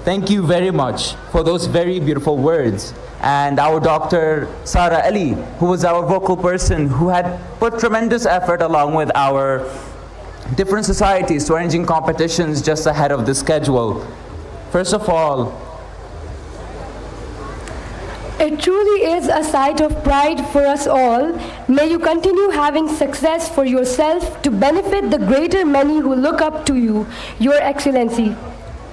Speaker 3: Thank you very much for those very beautiful words. And our Dr. Sara Ali, who was our vocal person, who had put tremendous effort along with our different societies to arranging competitions just ahead of the schedule. First of all,
Speaker 6: it truly is a sight of pride for us all. May you continue having success for yourself to benefit the greater many who look up to you, Your Excellency.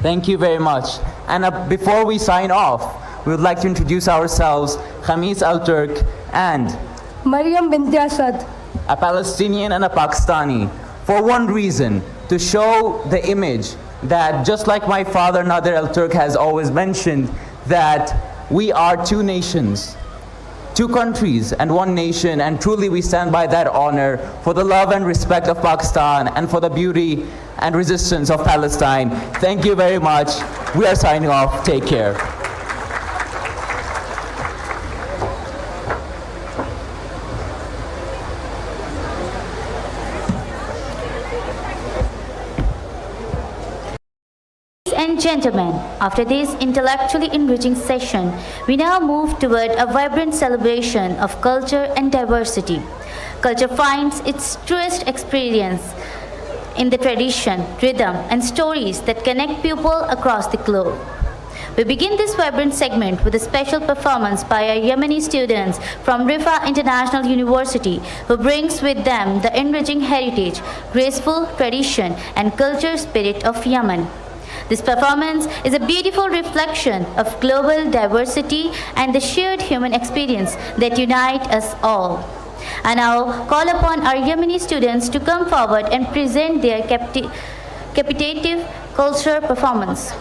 Speaker 3: thank you very much. And before we sign off, we would like to introduce ourselves, Khamis Al-Turk and
Speaker 6: Maryam Binti Asad,
Speaker 3: a Palestinian and a Pakistani, for one reason, to show the image that just like my father Nader Al-Turk has always mentioned, that we are two nations, two countries and one nation, and truly we stand by that honor for the love and respect of Pakistan and for the beauty and resistance of Palestine. Thank you very much. We are signing off. Take care.
Speaker 12: Ladies and gentlemen, after this intellectually enriching session, we now move toward a vibrant celebration of culture and diversity. Culture finds its truest experience in the tradition, rhythm, and stories that connect people across the globe. We begin this vibrant segment with a special performance by our Yemeni students from Riphah International University, who brings with them the enriching heritage, graceful tradition, and culture spirit of Yemen. This performance is a beautiful reflection of global diversity and the shared human experience that unite us all. I now call upon our Yemeni students to come forward and present their captivating cultural performance.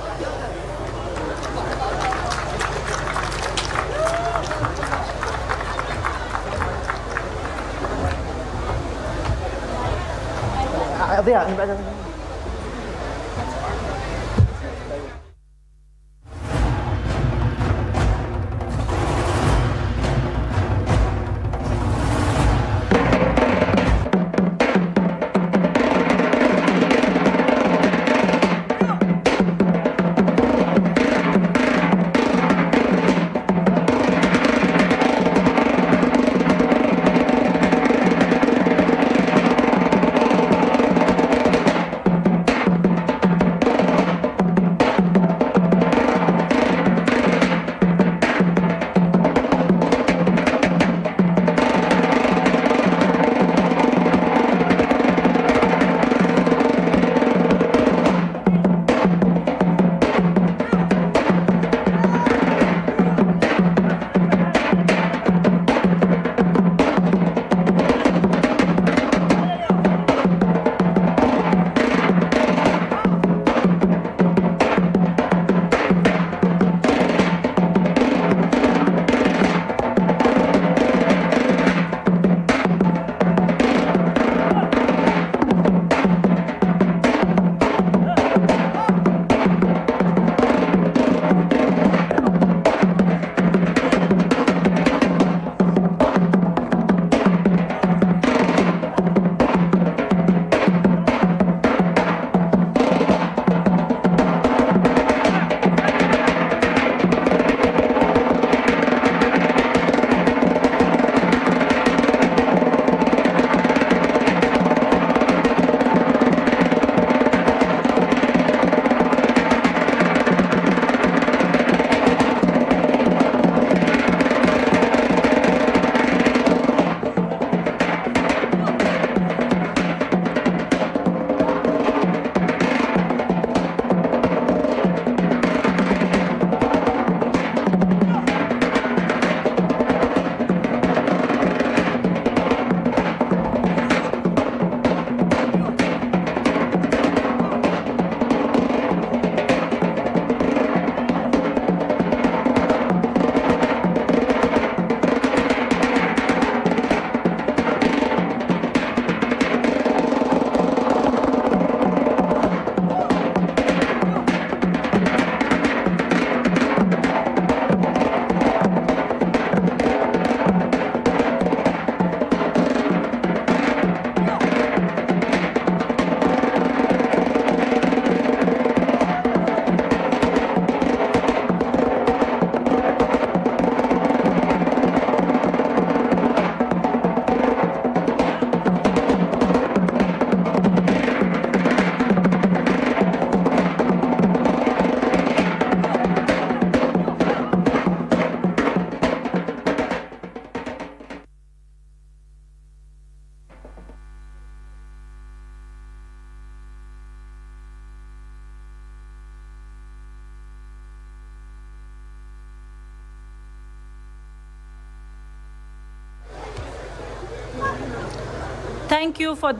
Speaker 1: Thank you for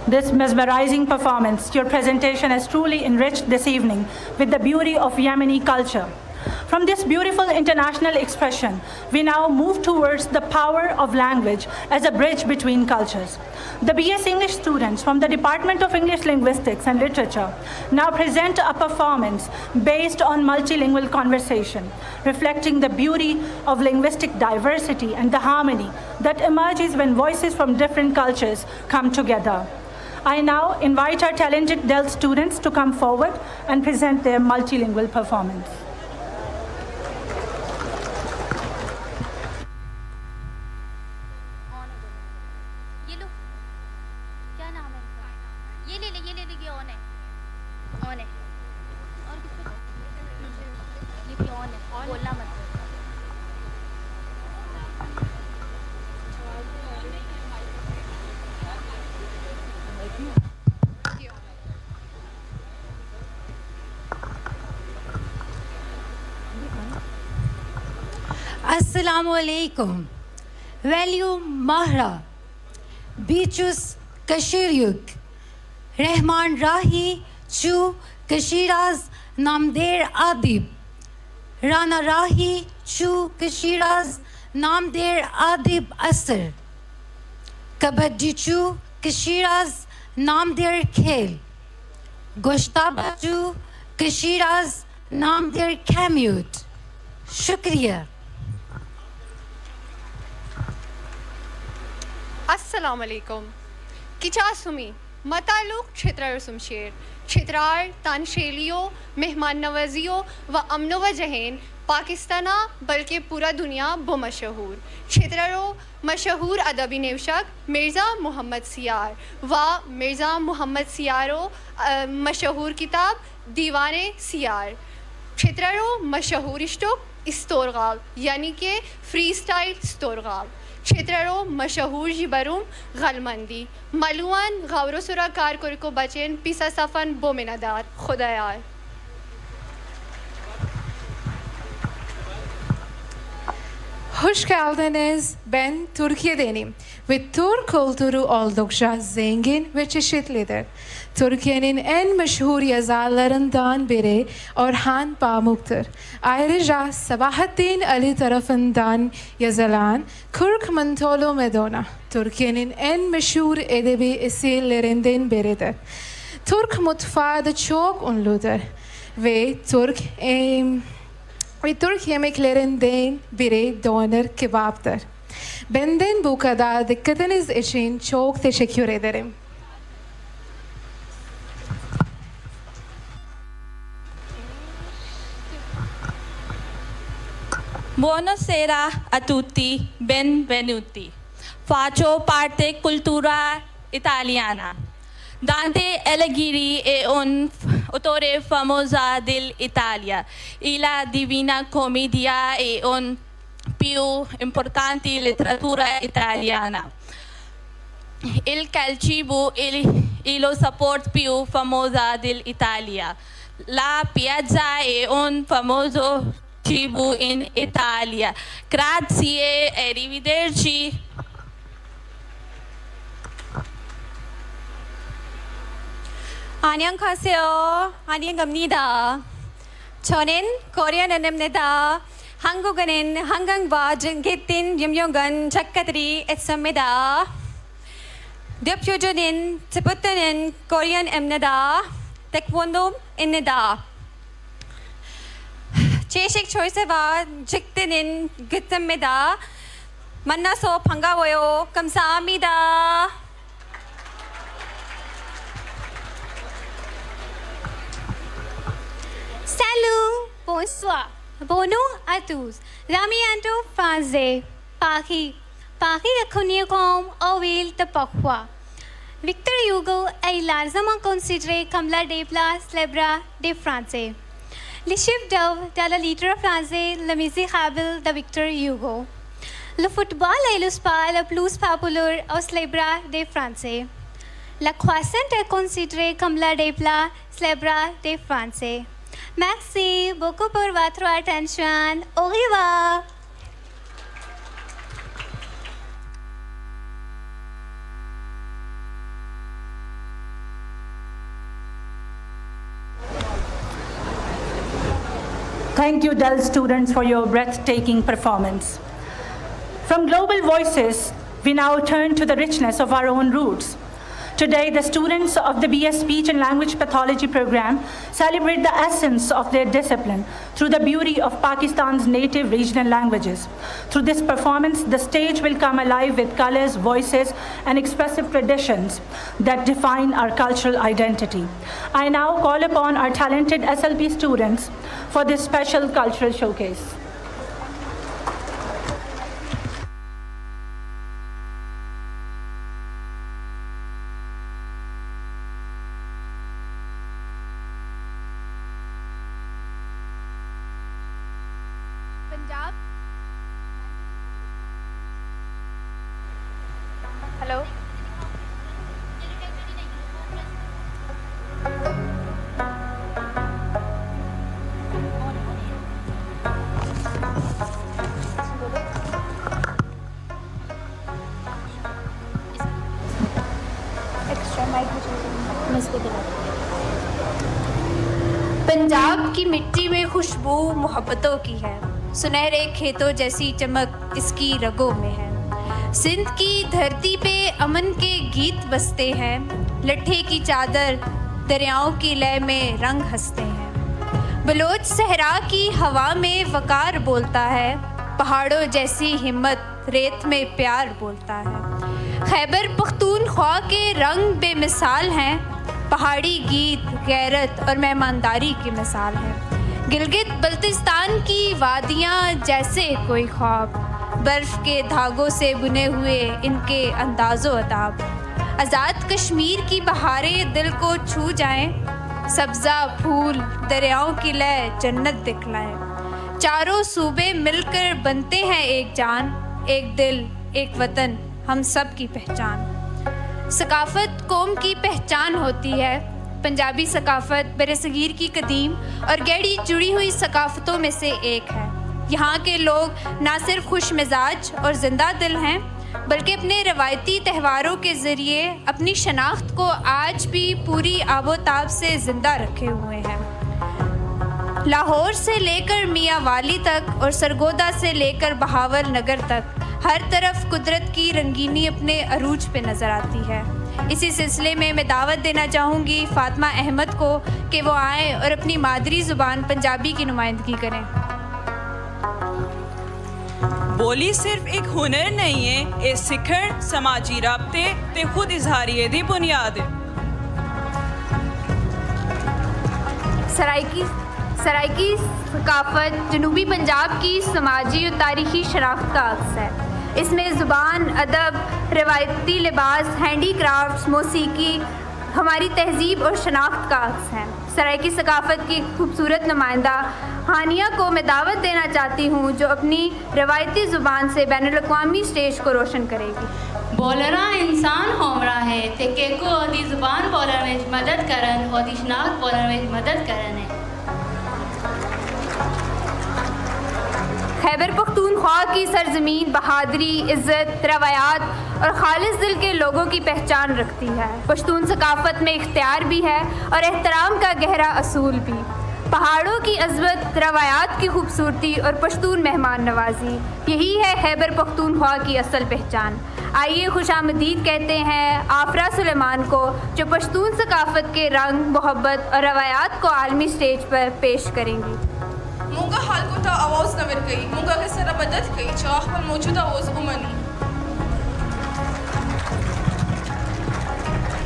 Speaker 1: this mesmerizing performance. Your presentation has truly enriched this evening with the beauty of Yemeni culture. From this beautiful international expression, we now move towards the power of language as a bridge between cultures. The BS English students from the Department of English Linguistics and Literature now present a performance based on multilingual conversation, reflecting the beauty of linguistic diversity and the harmony that emerges when voices from different cultures come together. I now invite our talented DEL students to come forward and present their multilingual performance.
Speaker 13: Assalamu alaikum. Value Mahra. Beaches Kashiryuk. Rehman Rahi Chu Kashiraz Namder Adib. Rana Rahi Chu Kashiraz Namder Adib Asr. Kabaddi Chu Kashiraz Namder Khel. Goshtaba Chu Kashiraz Namder Kamut. Shukriya.
Speaker 14: Assalamu alaikum. Kichasumi, Mataluk Kshetra Sumsher, Kshetrar, Tansheliyo, Mehman Nawaziyo, Va Amno Va Jahen, Pakistana, Balke Pura Dunya Bo Mashahur. Kshetraro Mashahur Adabi Nevshak, Mirza Muhammad Siyar, Va Mirza Muhammad Siyaro, Mashahur Kitab, Diwane Siyar. Kshetraro Mashahur Ishtok, Istorgal, Yani ke Freestyle Storgal. क्षेत्ररो मशहूर जिबरुम गलमंदी मलुआन गौरो सुरा car को बचेन पिसा सफन बोमिनादार खुदायार
Speaker 15: Hoş geldiniz. Ben Türkiye'denim ve Türk kültürü oldukça zengin ve çeşitlidir. Türkiye'nin en meşhur yazarlarından biri Orhan Pamuk'tur. Ayrıca Sabahattin Ali tarafından yazılan Kırk Mantolu Medona, Türkiye'nin en meşhur edebi eserlerinden biridir. Türk mutfağı da çok ünlüdür ve Türk yemeklerinden biri doner kebaptır. Benden bu kadar, dikkatiniz için çok teşekkür ederim.
Speaker 16: Buonasera a tutti, benvenuti. Faccio parte cultura italiana. Dante Alighieri è un autore famoso dell'Italia e la Divina Commedia è un più importante letteratura italiana. Il calcibo è lo sport più famoso dell'Italia. La piazza è un famoso cibo in Italia. Grazie e arrivederci.
Speaker 17: 안녕하세요. 안녕합니다. 저는 코리안입니다. 한국어는 한강과 전개된 유명한 작가들이 있습니다. 대표적인 스포츠는 코리안입니다. 태권도입니다. 제식 초이스와 직대는 끝입니다. 만나서 반가워요. 감사합니다.
Speaker 18: Salut, bonsoir, bonjour à tous. Ramianto français, Paris, Paris est connu comme la ville de parfois. Victor Hugo est largement considéré comme la des places célèbres des Français. Le chef d'œuvre de la littérature française, le Misérable de Victor Hugo. Le football est le sport le plus populaire et célèbre des Français. La croissante est considérée comme la des plats célèbres des Français. Merci beaucoup pour votre attention. Au revoir.
Speaker 1: Thank you, Dell students, for your breathtaking performance. From global voices, we now turn to the richness of our own roots. Today, the students of the BS Speech and Language Pathology program celebrate the essence of their discipline through the beauty of Pakistan's native regional languages. Through this performance, the stage will come alive with colors, voices, and expressive traditions that define our cultural identity. I now call upon our talented SLP students for this special cultural showcase.
Speaker 19: Hello. Punjab की मिट्टी में खुशबू मोहब्बतों की है, सुनहरे खेतों जैसी चमक इसकी रगों में है। सिंध की धरती पे अमन के गीत बजते हैं, लट्ठे की चादर दरियाओं की लय में रंग हंसते हैं। बलोच सहरा की हवा में वकार बोलता है, पहाड़ों जैसी हिम्मत रेत में प्यार बोलता है। खैबर पख्तूनख्वा के रंग बेमिसाल हैं, पहाड़ी गीत गैरत और मेहमानदारी की मिसाल है। गिलगित बल्तिस्तान की वादियाँ जैसे कोई ख्वाब, बर्फ़ के धागों से बुने हुए इनके अंदाज़ो अदाब। आज़ाद कश्मीर की बहारें दिल को छू जाएं, सब्ज़ा फूल दरियाओं की लय जन्नत दिखलाएं। चारों सूबे मिलकर बनते हैं एक जान, एक दिल एक वतन हम सब की पहचान। सकाफ़त कौम की पहचान होती है। पंजाबी सकाफ़त बरसगीर की कदीम और गहरी जुड़ी हुई सकाफ़तों में से एक है। यहाँ के लोग ना सिर्फ खुश मिजाज और ज़िंदा दिल हैं, बल्कि अपने रवायती त्योहारों के ज़रिए अपनी शनाख्त को आज भी पूरी आबोताब से ज़िंदा रखे हुए हैं। लाहौर से लेकर मियाँ वाली तक और सरगोदा से लेकर बहावल नगर तक हर तरफ कुदरत की रंगीनी अपने अरूज पे नज़र आती है। इसी सिलसिले में मैं दावत देना चाहूँगी फ़ातिमा अहमद को कि वो आएँ और अपनी मादरी ज़ुबान पंजाबी की नुमाइंदगी करें।
Speaker 20: बोली सिर्फ एक हुनर नहीं है, ये सिखर समाजी राब्ते ते खुद इजहारिये दी बुनियाद है।
Speaker 19: सराइकी सकाफ़त जनूबी पंजाब की समाजी और तारीख़ी शनाख्त का अक्स है। इसमें ज़ुबान, अदब, रवायती लिबास, हैंडीक्राफ्ट्स, मौसीकी हमारी तहज़ीब और शनाख्त का अक्स है। सराइकी सकाफ़त की खूबसूरत नुमाइंदा हानिया को मैं दावत देना चाहती हूँ, जो अपनी रवायती ज़ुबान से बैनुल-अक़वामी स्टेज को रोशन करेगी।
Speaker 21: बोलरा इंसान होमरा है ते केको ओदी ज़ुबान बोलर में मदद करन, ओदी शनाख्त बोलर में मदद करन है।
Speaker 19: खैबर पख्तूनख्वा की सरजमीन बहादुरी, इज़्ज़त, रवायात और खालिस दिल के लोगों की पहचान रखती है। पश्तून सकाफ़त में इख्तियार भी है और एहतराम का गहरा असूल भी। पहाड़ों की अज़मत, रवायात की खूबसूरती और पश्तून मेहमान नवाजी, यही है खैबर पख्तूनख्वा की असल पहचान। आइए खुशामदीद कहते हैं आफरा सुलेमान को, जो पश्तून सकाफ़त के रंग, मोहब्बत और रवायात को आलमी स्टेज पर पेश करेंगी।
Speaker 22: मुंगा हाल को ता आवाज़ नवर गई, मुंगा के सर मदद गई, चाह पर मौजूदा आवाज़ उमनी।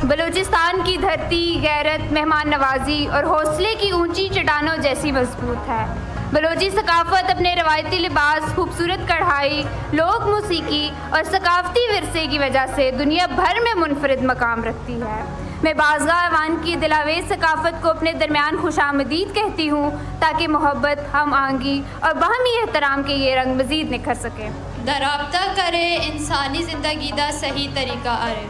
Speaker 19: बलूचिस्तान की धरती गैरत, मेहमान नवाजी और हौसले की ऊंची चट्टानों जैसी मजबूत है। बलोची सकाफ़त अपने रवायती लिबास, खूबसूरत कढ़ाई, लोक मौसीकी और सकाफ़ती विरसे की वजह से दुनिया भर में मुनफरिद मकाम रखती है। मैं बाज़गाह अवान की दिलावेज़ सकाफ़त को अपने दरमियान खुशामदीद कहती हूँ, ताकि मोहब्बत, हम आहंगी और बाहमी एहतराम के ये रंग मज़ीद निखर सकें।
Speaker 21: दराब्ता करे इंसानी ज़िंदगी दा सही तरीका आरे।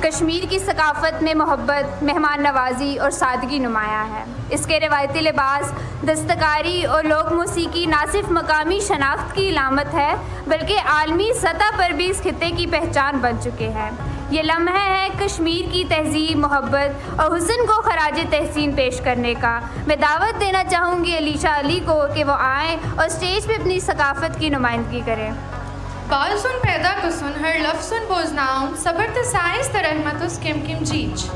Speaker 19: कश्मीर की सकाफ़त में मोहब्बत, मेहमान नवाजी और सादगी नुमाया है। इसके रवायती लिबास, दस्तकारी और लोक मौसीकी ना सिर्फ मकामी शनाख्त की इलामत है, बल्कि आलमी सतह पर भी इस खित्ते की पहचान बन चुके हैं। ये लम्हा है कश्मीर की तहजीब, मोहब्बत और हुस्न को खराज तहसीन पेश करने का। मैं दावत देना चाहूँगी अलीशा अली को कि वो आएँ और स्टेज पे अपनी सकाफ़त की नुमाइंदगी करें।
Speaker 15: बाल सुन पैदा कुसुन हर लफ्ज़ सुन बोझनाउन सबर त साइंस त रहमत उस किम किम जीज।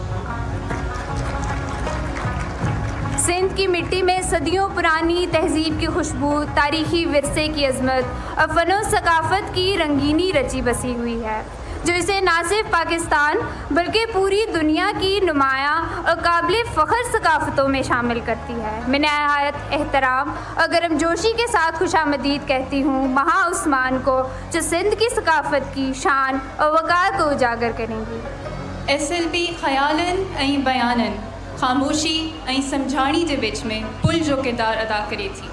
Speaker 19: सिंध की मिट्टी में सदियों पुरानी तहजीब की खुशबू, तारीखी विरसे की अजमत और फ़नो सकाफ़त की रंगीनी रची बसी हुई है, जो इसे ना सिर्फ पाकिस्तान बल्कि पूरी दुनिया की नुमायाँ और काबिल फ़ख्र सकाफ़तों में शामिल करती है। मैं नहायत एहतराम और गर्मजोशी के साथ खुशामदीद कहती हूँ महा उस्मान को, जो सिंध की सकाफ़त की शान और वक़ार को उजागर करेंगी।
Speaker 2: SLB ख़यालन ऐं बयानन, ख़ामोशी ऐं सम्झाणी जे विच में पुल जो किरदार अदा करे थी।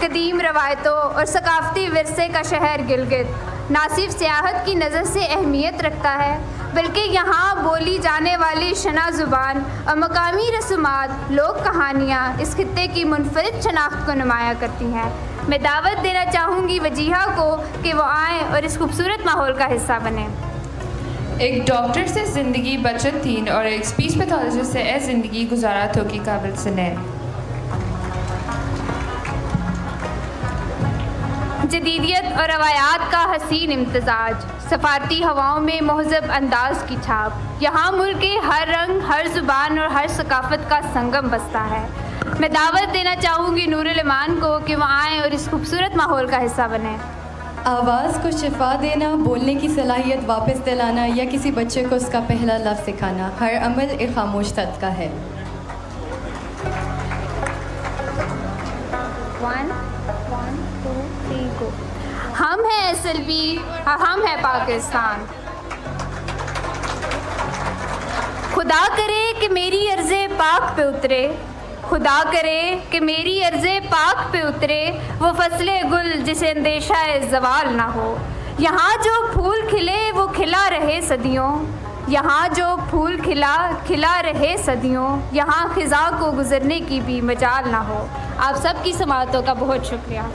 Speaker 19: कदीम रवायतों और सकाफ़ती विरसे का शहर गिलगित ना सिर्फ सियाहत की नज़र से अहमियत रखता है, बल्कि यहाँ बोली जाने वाली शना ज़ुबान और मकामी रसूमात, लोक कहानियाँ इस खित्ते की मुनफरिद शनाख्त को नुमाया करती हैं। मैं दावत देना चाहूँगी वजीहा को कि वो आएँ और इस खूबसूरत माहौल का हिस्सा बने।
Speaker 4: एक डॉक्टर से ज़िंदगी बचत थी और एक स्पीच पैथोलॉजिस्ट से ज़िंदगी गुजारा थो की काबिल सुने।
Speaker 19: जदीदियत और रवायात का हसीन इम्तजाज, सफारती हवाओं में महज़ब अंदाज की छाप, यहाँ मुल्क के हर रंग, हर ज़ुबान और हर सकाफ़त का संगम बसता है। मैं दावत देना चाहूँगी नूरुल ईमान को कि वह आएँ और इस खूबसूरत माहौल का हिस्सा बने।
Speaker 23: आवाज़ को शिफा देना, बोलने की सलाहियत वापस दिलाना या किसी बच्चे को उसका पहला लफ्ज़ सिखाना, हर अमल एक खामोश सदका है।
Speaker 19: 1 2 3 go। हम हैं SLB, हम हैं पाकिस्तान। खुदा करे कि मेरी अर्ज़े पाक पे उतरे, खुदा करे कि मेरी अर्ज़े पाक पे उतरे, वो फसले गुल जिसे अंदेशा ज़वाल ना हो। यहाँ जो फूल खिले वो खिला रहे सदियों, यहाँ जो फूल खिला रहे सदियों, यहाँ ख़िज़ा को गुज़रने की भी मजाल ना हो। आप सब की समाअतों का बहुत शुक्रिया।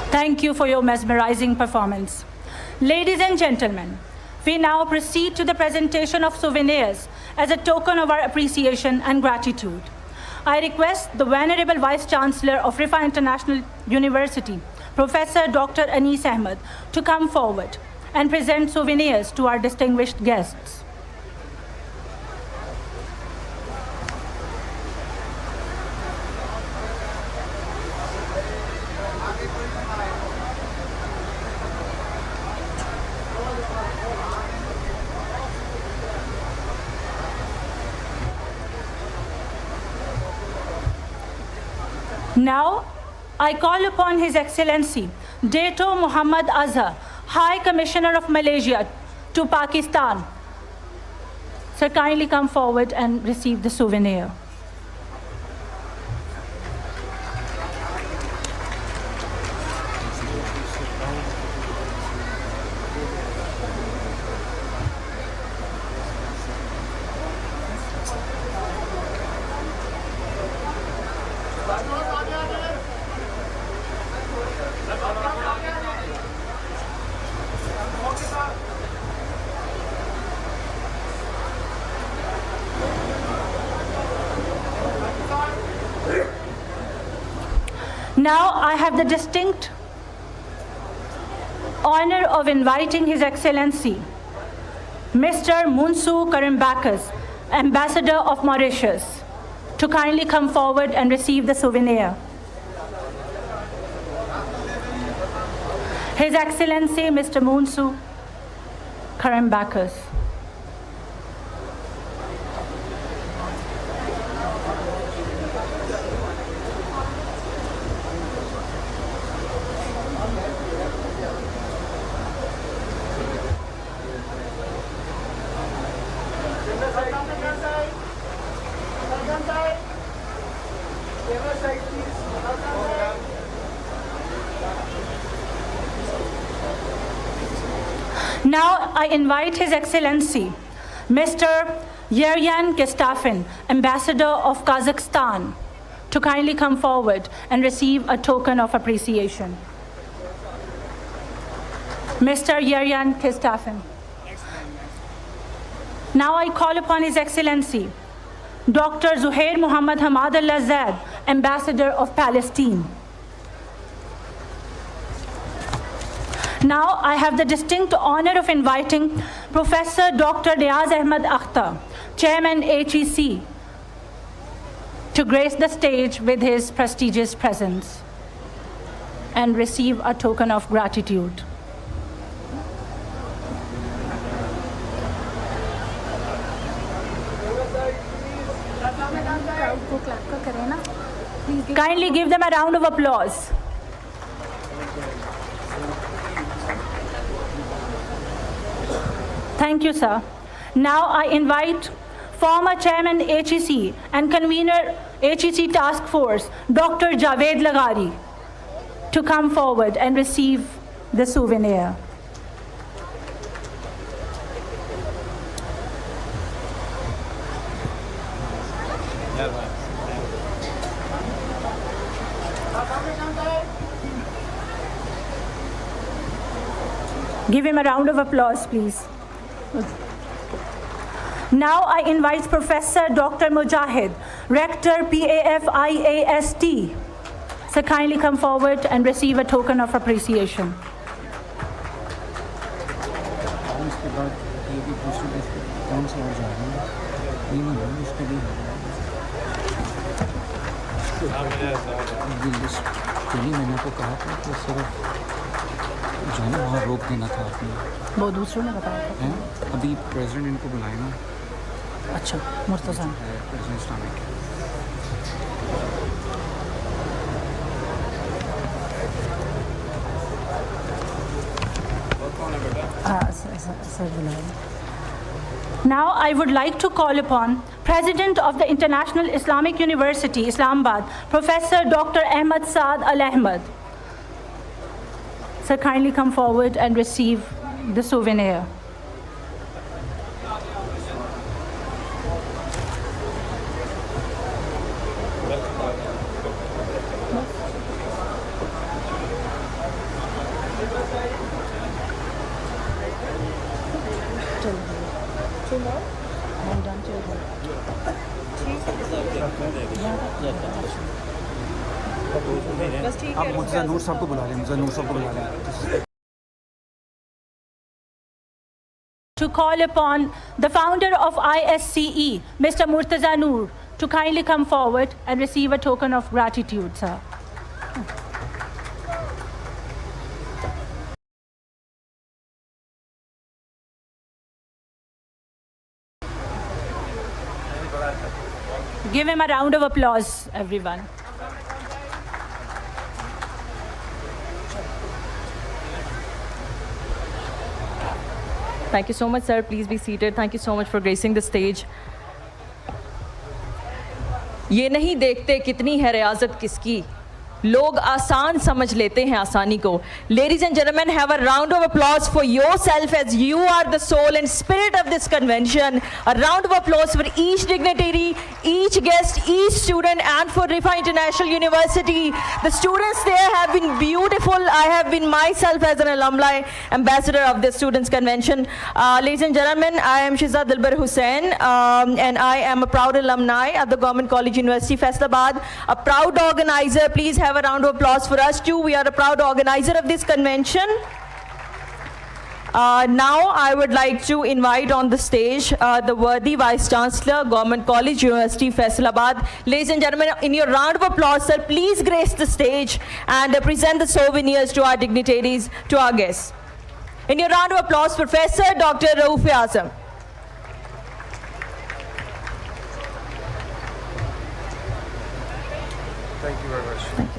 Speaker 1: Thank you for your mesmerizing performance. Ladies and gentlemen, we now proceed to the presentation of souvenirs as a token of our appreciation and gratitude. I request the Venerable Vice Chancellor of Riphah International University, Professor Dr. Anis Ahmed, to come forward and present souvenirs to our distinguished guests. Now, I call upon His Excellency, Dato Muhammad Azhar, High Commissioner of Malaysia to Pakistan. Sir, kindly come forward and receive the souvenir. Now I have the distinct honor of inviting His Excellency, Mr. Munsu Karimbakas, Ambassador of Mauritius, to kindly come forward and receive the souvenir. His Excellency, Mr. Munsu Karimbakas. Now I invite His Excellency, Mr. Yeryan Kestafin, Ambassador of Kazakhstan, to kindly come forward and receive a token of appreciation. Mr. Yeryan Kestafin. Now I call upon His Excellency, Dr. Zuhair Muhammad Hamad Al-Azad, Ambassador of Palestine. Now I have the distinct honor of inviting Professor Dr. Niaz Ahmed Akhtar, Chairman HEC, to grace the stage with his prestigious presence and receive a token of gratitude. Kindly give them a round of applause. Thank you, sir. Now I invite former Chairman HEC and Convener HEC Task Force, Dr. Javed Lagari, to come forward and receive the souvenir. Give him a round of applause, please. Now I invite Professor Dr. Mujahid, Rector PAF IAST. So kindly come forward and receive a token of appreciation.
Speaker 5: जो है ना वहाँ रोक देना था आपने।
Speaker 1: वो दूसरों ने बताया था।
Speaker 5: हैं? अभी प्रेसिडेंट इनको बुलाए ना।
Speaker 1: अच्छा, मुर्तज़ा।
Speaker 5: President Islamic.
Speaker 1: सर बुलाए। Now I would like to call upon President of the International Islamic University, Islamabad, Professor Dr. Ahmad Saad Al-Ahmad. Sir, kindly come forward and receive the souvenir.
Speaker 5: आप मुर्तज़ा नूर साहब को बुला लें, मुर्तज़ा नूर साहब को बुला लें।
Speaker 1: To call upon the founder of ISCE, Mr. Murtaza Noor, to kindly come forward and receive a token of gratitude, sir. Give him a round of applause, everyone.
Speaker 7: Thank you so much, sir. Please be seated. Thank you so much for gracing the stage. ये नहीं देखते कितनी है रियाजत किसकी, लोग आसान समझ लेते हैं आसानी को. Ladies and gentlemen, have a round of applause for yourself as you are the soul and spirit of this convention. A round of applause for each dignitary, each guest, each student, and for Riphah International University. The students there have been beautiful. I have been myself as an alumni ambassador of this students convention. Ladies and gentlemen, I am Shizad Dilbar Hussain, and I am a proud alumni of the Government College University, Islamabad, a proud organizer. Please have a round of applause for us too. We are a proud organizer of this convention. Now I would like to invite on the stage the worthy Vice Chancellor, Government College University, Islamabad. Ladies and gentlemen, in your round of applause, sir, please grace the stage and present the souvenirs to our dignitaries, to our guests. In your round of applause, Professor Dr. Riphah Azam.
Speaker 8: Thank you very much.
Speaker 7: Thank you.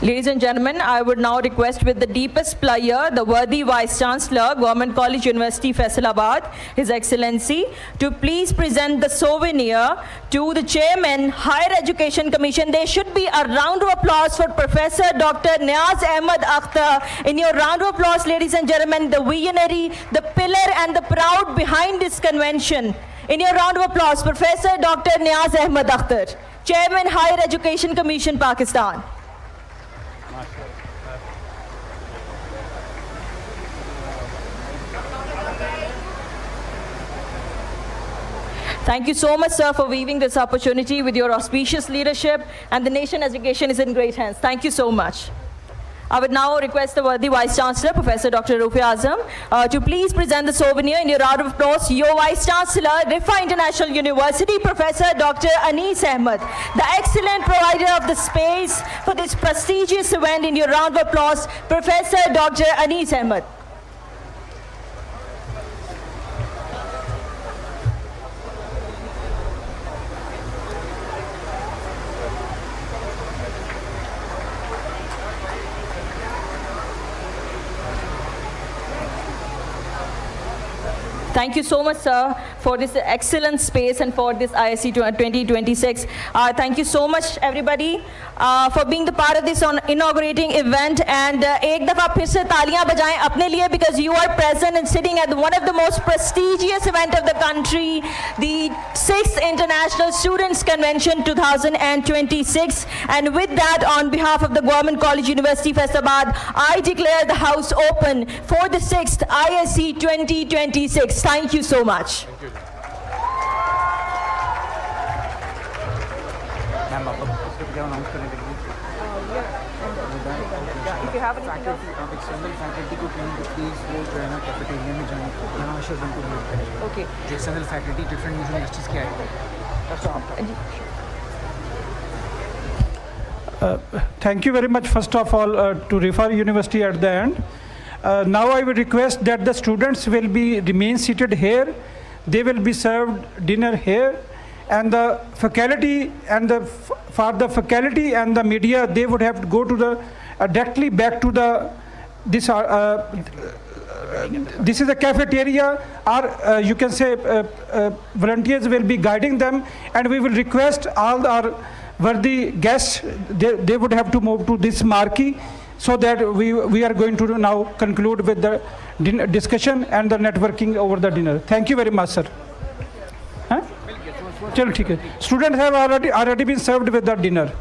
Speaker 7: Ladies and gentlemen, I would now request with the deepest pleasure the worthy Vice Chancellor, Government College University, Islamabad, His Excellency, to please present the souvenir to the Chairman, Higher Education Commission. There should be a round of applause for Professor Dr. Niaz Ahmed Akhtar. In your round of applause, ladies and gentlemen, the visionary, the pillar and the proud behind this convention. In your round of applause, Professor Dr. Niaz Ahmed Akhtar, Chairman, Higher Education Commission, Pakistan. Thank you so much, sir, for weaving this opportunity with your auspicious leadership, and the nation education is in great hands. Thank you so much. I would now request the worthy Vice Chancellor, Professor Dr. Riphah, to please present the souvenir. In your round of applause, your Vice Chancellor, Riphah International University, Professor Dr. Anis Ahmed, the excellent provider of the space for this prestigious event. In your round of applause, Professor Dr. Anis Ahmed. Thank you so much, sir, for this excellent space and for this ISCE 2026. Thank you so much, everybody, for being the part of this inaugurating event. And ek dafa phir se taaliyan bajayein apne liye, because you are present and sitting at one of the most prestigious event of the country, the 6th International Students Convention 2026. And with that, on behalf of the Government College University, Islamabad, I declare the house open for the 6th ISCE 2026. Thank you so much.
Speaker 5: Thank you.
Speaker 7: If you have anything else.
Speaker 5: External faculty को please वो जो है ना cafeteria में जाएं, यहाँ आशा उनको meet करें.
Speaker 7: Okay.
Speaker 5: जो external faculty different universities के आए.
Speaker 8: Thank you very much, first of all, to Riphah University at the end. Now I would request that the students will remain seated here. They will be served dinner here, and the faculty and for the faculty and the media, they would have to go to the directly back to the this is a cafeteria, or you can say volunteers will be guiding them, and we will request all our worthy guests, they would have to move to this marquee, so that we are going to now conclude with the discussion and the networking over the dinner. Thank you very much, sir. Huh? Chalo, theek hai. Students have already been served with the dinner.